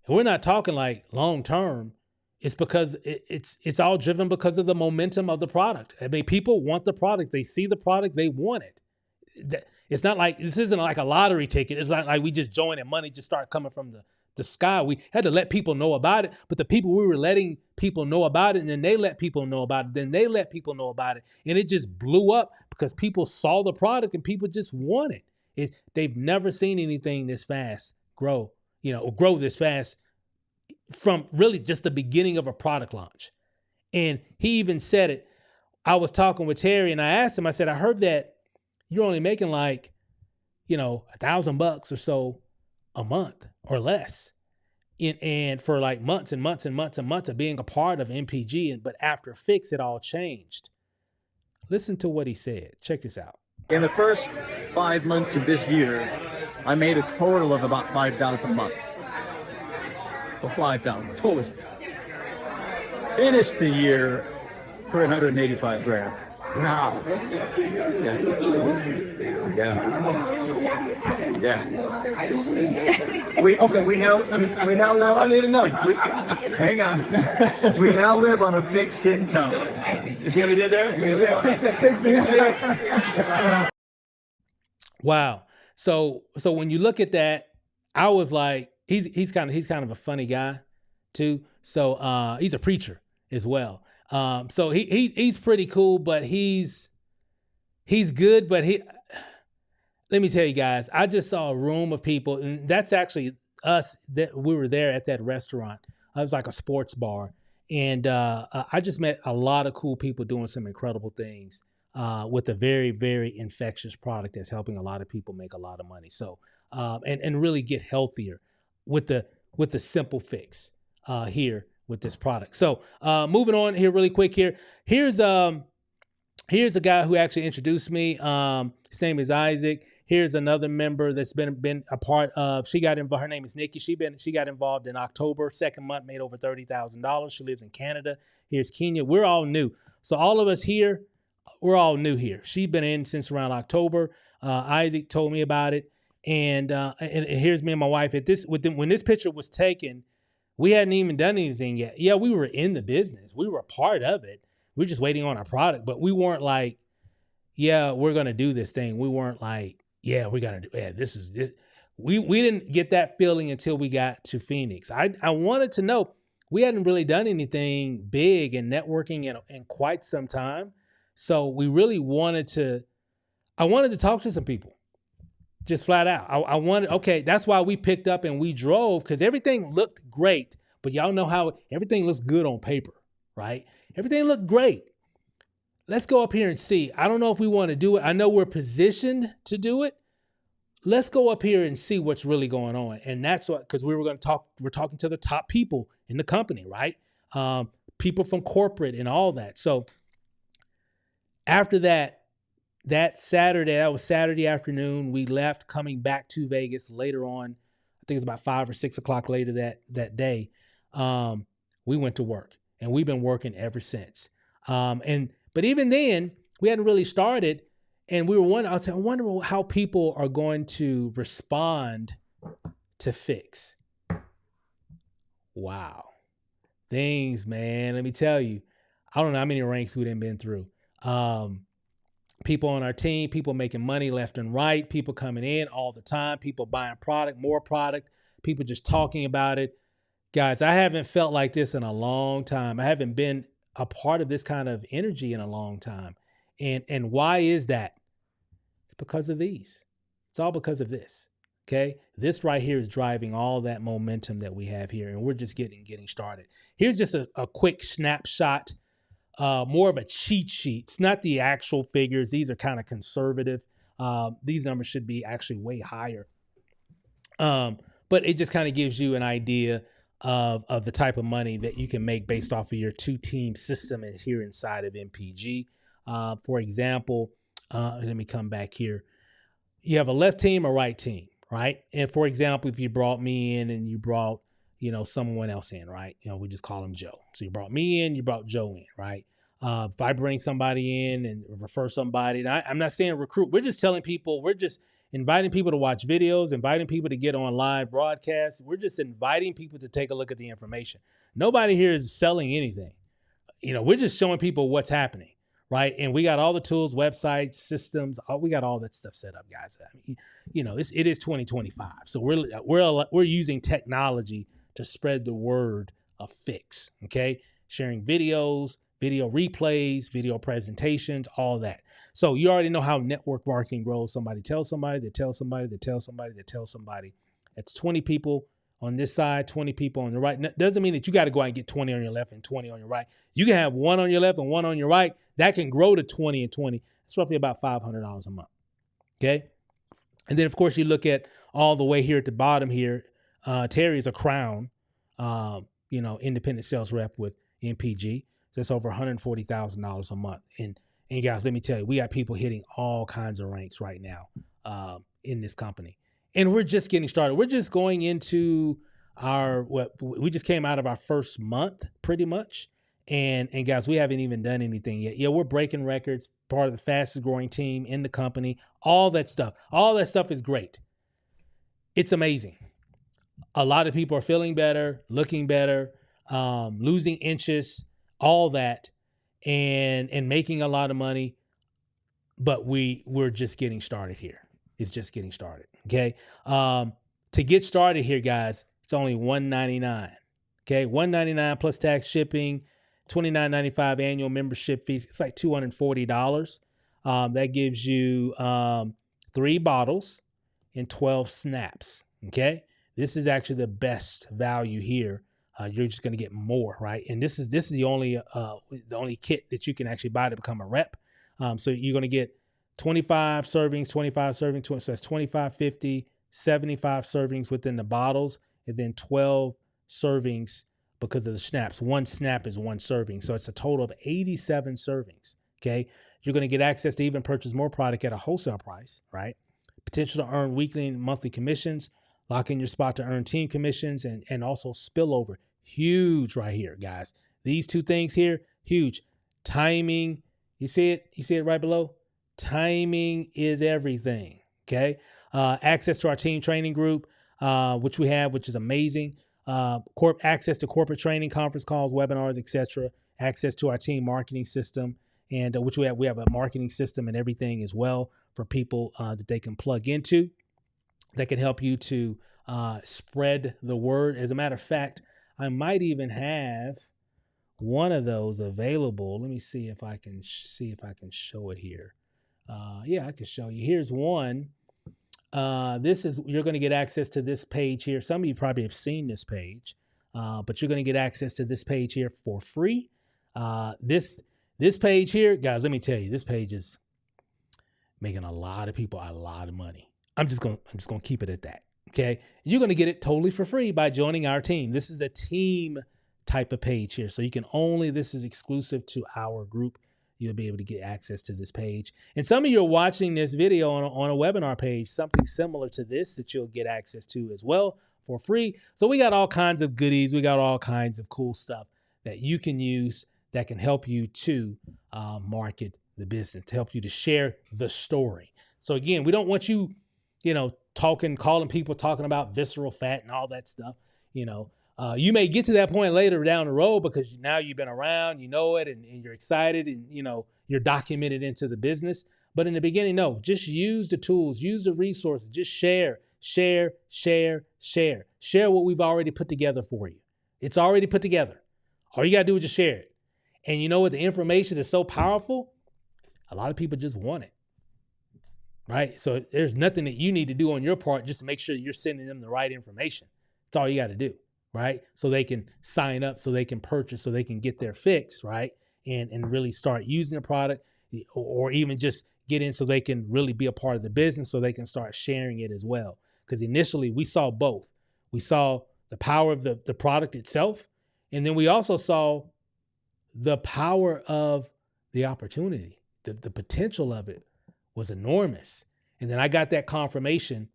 we're not talking like long term. It's because it's all driven because of the momentum of the product. I mean, people want the product. They see the product, they want it. It's not like, this isn't like a lottery ticket. It's not like we just joined and money just started coming from the sky. We had to let people know about it, but the people we were letting people know about it, and then they let people know about it, then they let people know about it, and it just blew up because people saw the product and people just want it. They've never seen anything this fast grow this fast from really just the beginning of a product launch. And he even said it. I was talking with Terry and I asked him, I said, I heard that you're only making like, $1,000 or so a month or less. And for like months and months and months and months of being a part of MPG. But after Fix, it all changed. Listen to what he said. Check this out. In the first 5 months of this year, I made a total of about $5,000 a month. Or $5,000 total. Finished the year for $185,000. Wow. Yeah. We now live. I need to know. Hang on. We now live on a fixed income. You see what we did there? Wow. So when you look at that, I was like, he's kind of a funny guy too. So he's a preacher as well. So he's pretty cool, but he's good. But let me tell you guys, I just saw a room of people, and that's actually us. That we were there at that restaurant. It was like a sports bar, and I just met a lot of cool people doing some incredible things with a very, very infectious product that's helping a lot of people make a lot of money. So and really get healthier with the simple fix here with this product. So moving on here really quick here. Here's a guy who actually introduced me. His name is Isaac. Here's another member that's been a part of, she got involved. Her name is Nikki. She got involved in October, second month, made over $30,000. She lives in Canada. Here's Kenya. We're all new. So all of us here, we're all new here. She's been in since around October. Isaac told me about it. And here's me and my wife when this picture was taken, we hadn't even done anything yet. Yeah, we were in the business. We were a part of it. We were just waiting on our product, but we weren't like, yeah, we're going to do this thing. We weren't like, yeah, we're going to do this. We didn't get that feeling until we got to Phoenix. I wanted to know, we hadn't really done anything big in networking in quite some time. So we really wanted to talk to some people. Just flat out. I wanted, okay, that's why we picked up and we drove, because everything looked great, but y'all know how everything looks good on paper, right? Everything looked great. Let's go up here and see. I don't know if we want to do it. I know we're positioned to do it. Let's go up here and see what's really going on. And that's what, because we're talking to the top people in the company, right? People from corporate and all that. So after that was Saturday afternoon. We left, coming back to Vegas later on. I think it was about 5 or 6 o'clock later that day. We went to work, and we've been working ever since. But even then, we hadn't really started, and we were wondering. I wonder how people are going to respond to Fix. Wow, things, man. Let me tell you, I don't know how many ranks we done been through. People on our team, people making money left and right, people coming in all the time, people buying product, more product, people just talking about it. Guys, I haven't felt like this in a long time. I haven't been a part of this kind of energy in a long time. And why is that? It's because of these. It's all because of this. Okay. This right here is driving all that momentum that we have here. And we're just getting started. Here's just a quick snapshot. More of a cheat sheet. It's not the actual figures. These are kind of conservative. These numbers should be actually way higher. But it just kind of gives you an idea of the type of money that you can make based off of your two-team system here inside of MPG. For example, let me come back here. You have a left team, a right team, right? And for example, if you brought me in and you brought someone else in, right? We just call him Joe. So you brought me in, you brought Joe in, right? If I bring somebody in and refer somebody, and I'm not saying recruit, we're just telling people, we're just inviting people to watch videos, inviting people to get on live broadcasts. We're just inviting people to take a look at the information. Nobody here is selling anything. We're just showing people what's happening, right? And we got all the tools, websites, systems. We got all that stuff set up, guys. I mean, it is 2025, so we're using technology to spread the word of Fix. Okay, sharing videos, video replays, video presentations, all that. So you already know how network marketing grows. Somebody tells somebody, that tells somebody, that tells somebody, that tells somebody. That's 20 people on this side, 20 people on the right. Doesn't mean that you got to go out and get 20 on your left and 20 on your right. You can have one on your left and one on your right. That can grow to 20 and 20. It's roughly about $500 a month. Okay. And then, of course, you look at all the way here at the bottom here. Terry is a Crown, independent sales rep with MPG. So that's over $140,000 a month. And guys, let me tell you, we got people hitting all kinds of ranks right now in this company. And we're just getting started. We're just going into we just came out of our first month pretty much. And guys, we haven't even done anything yet. Yeah, we're breaking records, part of the fastest growing team in the company, all that stuff. All that stuff is great. It's amazing. A lot of people are feeling better, looking better, losing inches, all that, and making a lot of money. But we're just getting started here. It's just getting started. Okay. To get started here, guys, it's only $199. Okay. $199 plus tax, shipping, $29.95 annual membership fees. It's like $240. That gives you 3 bottles and 12 snaps. Okay. This is actually the best value here. You're just going to get more, right? And this is the only kit that you can actually buy to become a rep. So you're going to get 25 servings, so that's 25, 50, 75 servings within the bottles, and then 12 servings because of the snaps. 1 snap is 1 serving. So it's a total of 87 servings. Okay. You're going to get access to even purchase more product at a wholesale price, right? Potential to earn weekly and monthly commissions, lock in your spot to earn team commissions, and also spillover. Huge right here, guys. These 2 things here, huge. Timing. You see it? You see it right below? Timing is everything. Okay. Access to our team training group, which we have, which is amazing. Access to corporate training, conference calls, webinars, etc. Access to our team marketing system, and which we have a marketing system and everything as well for people that they can plug into that can help you to spread the word. As a matter of fact, I might even have one of those available. Let me see if I can show it here. Yeah, I can show you. Here's one. You're going to get access to this page here. Some of you probably have seen this page, but you're going to get access to this page here for free. This page here, guys, let me tell you, this page is making a lot of people a lot of money. I'm just going to keep it at that. Okay. You're going to get it totally for free by joining our team. This is a team type of page here. So this is exclusive to our group. You'll be able to get access to this page. And some of you are watching this video on a webinar page, something similar to this that you'll get access to as well for free. So we got all kinds of goodies. We got all kinds of cool stuff that you can use that can help you to market the business, to help you to share the story. So again, we don't want you, calling people, talking about visceral fat and all that stuff. You may get to that point later down the road because now you've been around, you know it, and you're excited, and you're documented into the business. But in the beginning, no, just use the tools, use the resources, just share what we've already put together for you. It's already put together. All you got to do is just share it. And you know what? The information is so powerful. A lot of people just want it. Right? So there's nothing that you need to do on your part just to make sure you're sending them the right information. That's all you got to do. Right? So they can sign up, so they can purchase, so they can get their fix, right? And really start using the product, or even just get in so they can really be a part of the business, so they can start sharing it as well. Because initially we saw both. We saw the power of the product itself, and then we also saw the power of the opportunity. The potential of it was enormous. And then I got that confirmation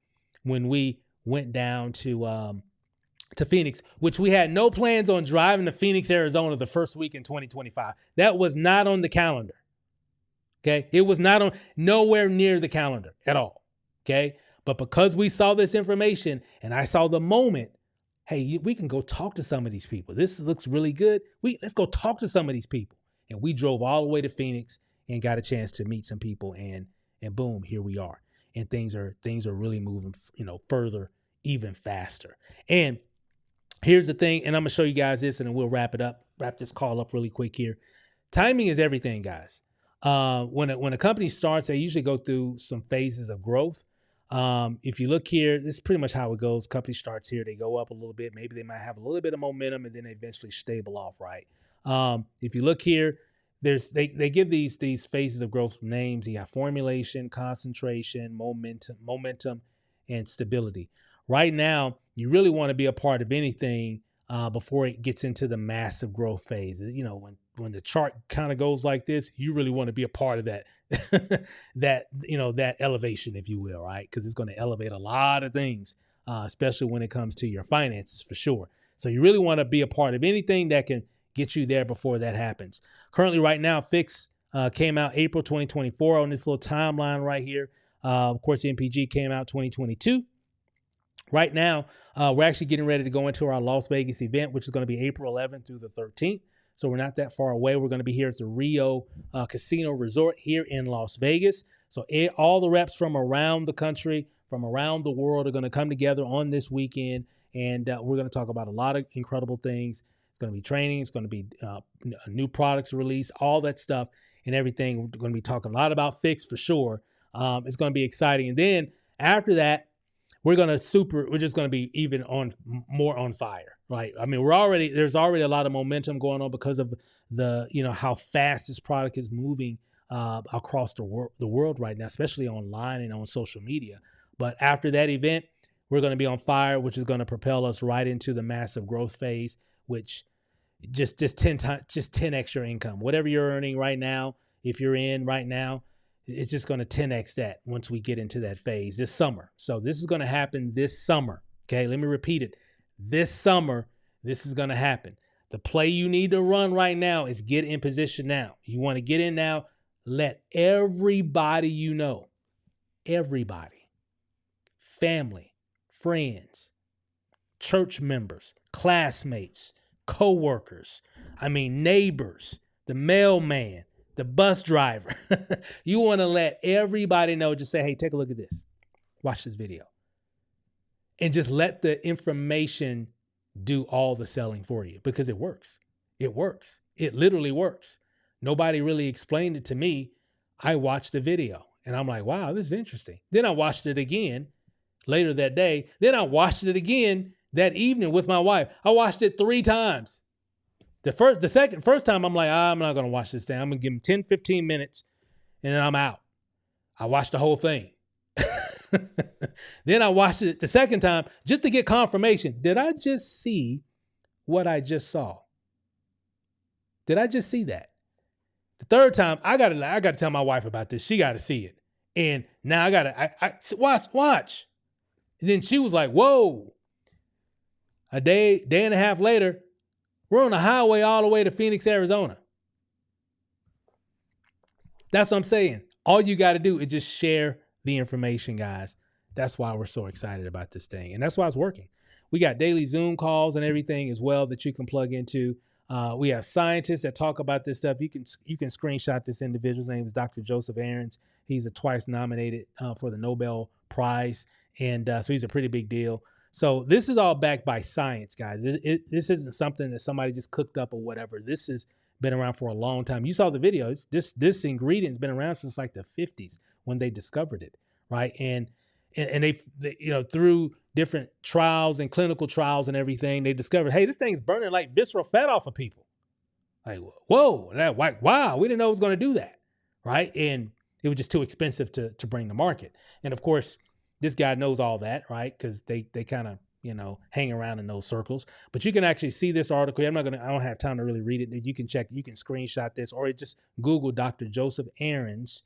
when we went down to Phoenix, which we had no plans on driving to Phoenix, Arizona the first week in 2025. That was not on the calendar. Okay. It was nowhere near the calendar at all. Okay. But because we saw this information and I saw the moment, hey, we can go talk to some of these people. This looks really good. Let's go talk to some of these people. And we drove all the way to Phoenix and got a chance to meet some people, and boom, here we are. And things are really moving, further, even faster. And here's the thing, and I'm gonna show you guys this, and then we'll wrap this call up really quick here. Timing is everything, guys. When a company starts, they usually go through some phases of growth. If you look here, this is pretty much how it goes. Company starts here, they go up a little bit. Maybe they might have a little bit of momentum, and then they eventually stable off, right? If you look here, they give these phases of growth names. You got formulation, concentration, momentum, and stability. Right now, you really want to be a part of anything before it gets into the massive growth phase. When the chart kind of goes like this, you really want to be a part of that that elevation, if you will, right? Because it's going to elevate a lot of things, especially when it comes to your finances, for sure. So you really want to be a part of anything that can get you there before that happens. Currently, right now, Fix came out April 2024 on this little timeline right here. Of course, the MPG came out 2022. Right now, we're actually getting ready to go into our Las Vegas event, which is going to be April 11th through the 13th. So we're not that far away. We're going to be here at the Rio Casino Resort here in Las Vegas. So all the reps from around the country, from around the world are going to come together on this weekend. And we're going to talk about a lot of incredible things. It's going to be training. It's going to be new products release, all that stuff and everything. We're going to be talking a lot about Fix for sure. It's going to be exciting. And then after that, we're just going to be even more on fire, right? I mean, there's already a lot of momentum going on because of how fast this product is moving across the world right now, especially online and on social media. But after that event, we're going to be on fire, which is going to propel us right into the massive growth phase, which just 10x your income. Whatever you're earning right now, if you're in right now, it's just going to 10x that once we get into that phase this summer. So this is going to happen this summer. Okay, let me repeat it. This summer, this is going to happen. The play you need to run right now is get in position now. You want to get in now, let everybody you know, everybody, family, friends, church members, classmates, co-workers, neighbors, the mailman, the bus driver. You want to let everybody know, just say, hey, take a look at this. Watch this video. And just let the information do all the selling for you, because it works. It works. It literally works. Nobody really explained it to me. I watched the video and I'm like, wow, this is interesting. Then I watched it again later that day. Then I watched it again that evening with my wife. I watched it 3 times. The first time I'm like, I'm not going to watch this thing. I'm going to give him 10, 15 minutes and then I'm out. I watched the whole thing. Then I watched it the second time just to get confirmation. Did I just see what I just saw? Did I just see that? The third time, I got to tell my wife about this. She got to see it. And now I watch. And then she was like, whoa. A day and a half later, we're on the highway all the way to Phoenix, Arizona. That's what I'm saying. All you got to do is just share the information, guys. That's why we're so excited about this thing. And that's why it's working. We got daily Zoom calls and everything as well that you can plug into. We have scientists that talk about this stuff. You can screenshot this individual's name is Dr. Joseph Aarons. He's a twice nominated for the Nobel Prize. And so he's a pretty big deal. So this is all backed by science, guys. This isn't something that somebody just cooked up or whatever. This has been around for a long time. You saw the videos. This ingredient's been around since like the 50s when they discovered it, right? And they through different trials and clinical trials and everything, they discovered, hey, this thing's burning like visceral fat off of people. Like, whoa, wow, we didn't know it was going to do that, right? And it was just too expensive to bring to market. And of course, this guy knows all that, right? Because they kind of, hang around in those circles. But you can actually see this article. I don't have time to really read it. You can screenshot this, or just Google Dr. Joseph Aarons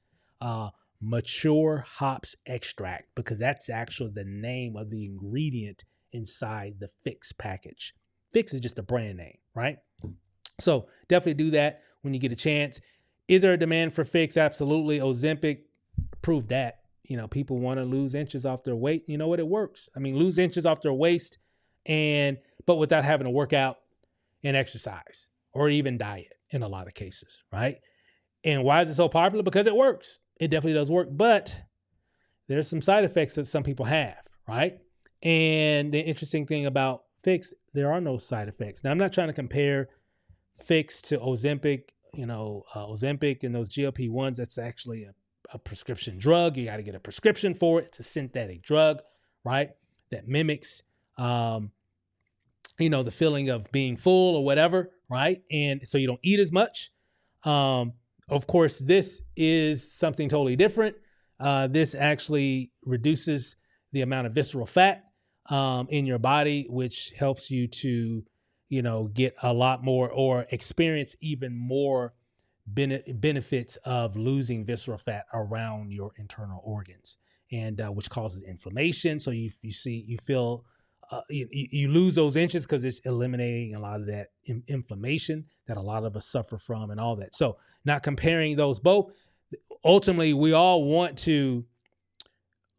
mature hops extract, because that's actually the name of the ingredient inside the Fix package. Fix is just a brand name, right? So definitely do that when you get a chance. Is there a demand for Fix? Absolutely. Ozempic proved that. People want to lose inches off their weight. You know what? It works. Lose inches off their waist and but without having to work out and exercise or even diet in a lot of cases, right? And why is it so popular? Because it works. It definitely does work, but there's some side effects that some people have, right? And the interesting thing about Fix, there are no side effects. Now, I'm not trying to compare Fix to Ozempic. Ozempic and those GLP-1s, that's actually a prescription drug. You got to get a prescription for it. It's a synthetic drug, right? That mimics, the feeling of being full or whatever, right? And so you don't eat as much. Of course, this is something totally different. This actually reduces the amount of visceral fat in your body, which helps you to, get a lot more or experience even more benefits of losing visceral fat around your internal organs, and which causes inflammation. So you lose those inches because it's eliminating a lot of that inflammation that a lot of us suffer from and all that. So not comparing those both. Ultimately, we all want to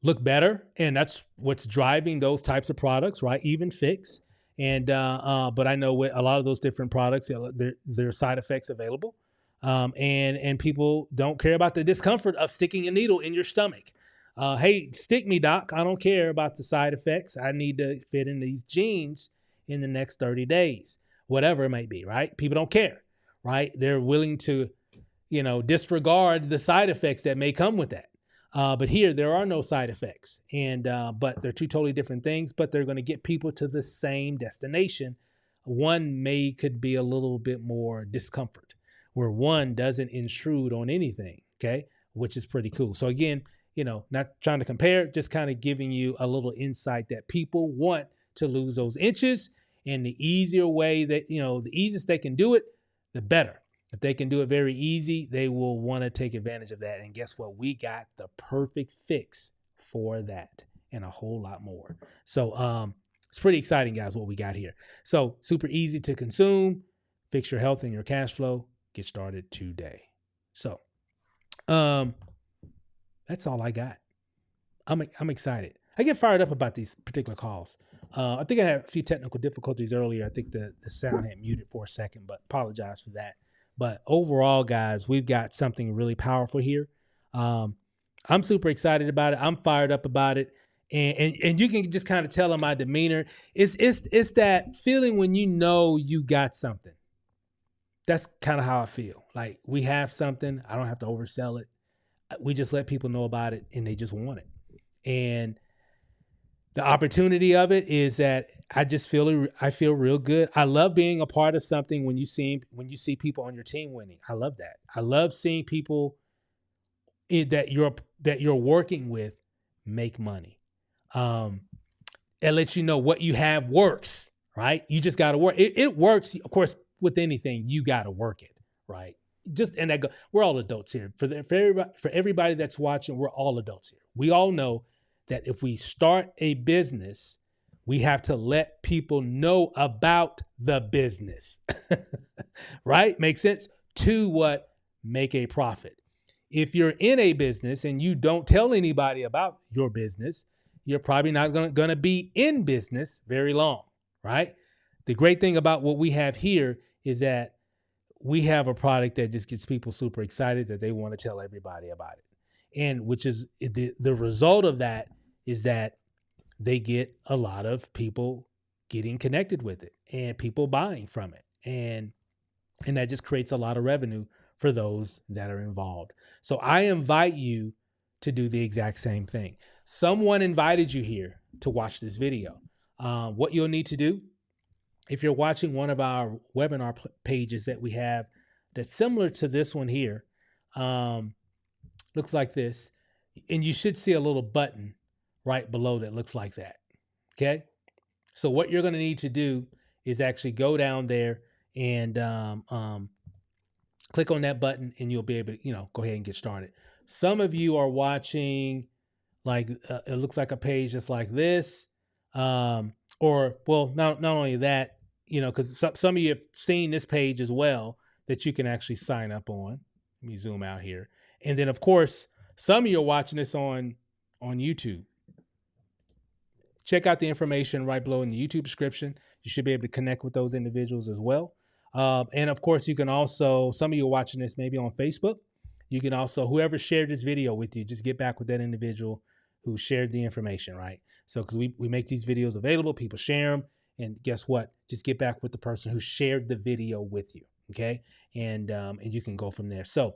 look better, and that's what's driving those types of products, right? Even Fix. And but I know with a lot of those different products, there are side effects available, and people don't care about the discomfort of sticking a needle in your stomach. Hey, stick me, doc. I don't care about the side effects. I need to fit in these jeans in the next 30 days, whatever it might be, right? People don't care, right? They're willing to, disregard the side effects that may come with that. But here, there are no side effects, and but they're two totally different things, but they're going to get people to the same destination. One could be a little bit more discomfort, where one doesn't intrude on anything, okay, which is pretty cool. So again, not trying to compare, just kind of giving you a little insight that people want to lose those inches, and the easier way that, the easiest they can do it, the better. If they can do it very easy, they will want to take advantage of that. And guess what? We got the perfect fix for that and a whole lot more. So it's pretty exciting, guys, what we got here. So super easy to consume, fix your health and your cash flow. Get started today. So that's all I got. I'm excited. I get fired up about these particular calls. I think I had a few technical difficulties earlier. I think the sound had muted for a second, but apologize for that. But overall, guys, we've got something really powerful here. I'm super excited about it. I'm fired up about it. And you can just kind of tell in my demeanor, it's that feeling when you got something. That's kind of how I feel. Like we have something. I don't have to oversell it. We just let people know about it and they just want it. And the opportunity of it is that I feel real good. I love being a part of something when you see people on your team winning. I love that. I love seeing people that you're working with make money. It lets you know what you have works, right? You just got to work. It works, of course, with anything. You got to work it, right? We're all adults here. For everybody that's watching, we're all adults here. We all know that if we start a business, we have to let people know about the business, right? Makes sense? To what? Make a profit. If you're in a business and you don't tell anybody about your business, you're probably not going to be in business very long, right? The great thing about what we have here is that we have a product that just gets people super excited that they want to tell everybody about it. And which is the result of that is that they get a lot of people getting connected with it and people buying from it. And that just creates a lot of revenue for those that are involved. So I invite you to do the exact same thing. Someone invited you here to watch this video. What you'll need to do, if you're watching one of our webinar pages that we have that's similar to this one here, looks like this, and you should see a little button right below that looks like that. Okay. So what you're going to need to do is actually go down there and click on that button and you'll be able to, go ahead and get started. Some of you are watching like, it looks like a page just like this. Not only that, because some of you have seen this page as well that you can actually sign up on. Let me zoom out here. And then of course, some of you are watching this on YouTube. check out the information right below in the YouTube description. You should be able to connect with those individuals as well. And of course, you can also, some of you are watching this maybe on Facebook. You can also, whoever shared this video with you, just get back with that individual who shared the information, right? So, because we make these videos available, people share them. And guess what? Just get back with the person who shared the video with you, okay? And you can go from there. So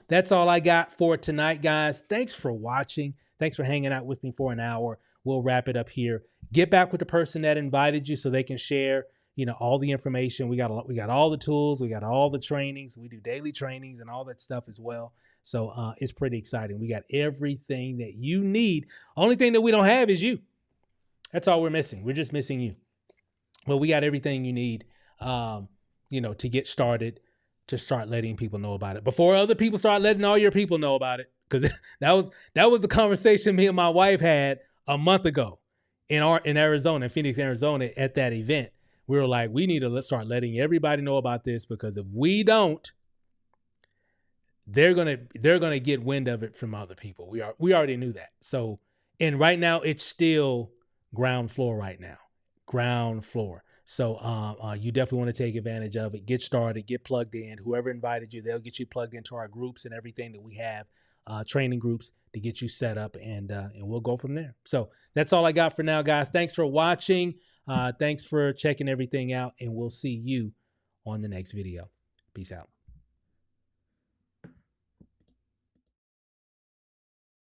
that's all I got for tonight, guys. Thanks for watching. Thanks for hanging out with me for an hour. We'll wrap it up here. Get back with the person that invited you so they can share, you know, all the information. We got all the tools. We got all the trainings. We do daily trainings and all that stuff as well. So it's pretty exciting. We got everything that you need. Only thing that we don't have is you. That's all we're missing. We're just missing you. Well, we got everything you need, you know, to get started, to start letting people know about it before other people start letting all your people know about it. Because that was the conversation me and my wife had a month ago in Arizona, in Phoenix, Arizona, at that event. We were like, we need to start letting everybody know about this, because if we don't, they're gonna get wind of it from other people. We already knew that. So, and right now it's still ground floor right now, ground floor. So you definitely want to take advantage of it. Get started, get plugged in. Whoever invited you, they'll get you plugged into our groups and everything that we have, training groups to get you set up, and we'll go from there. So that's all I got for now, guys. Thanks for watching. Thanks for checking everything out, and we'll see you on the next video. Peace out.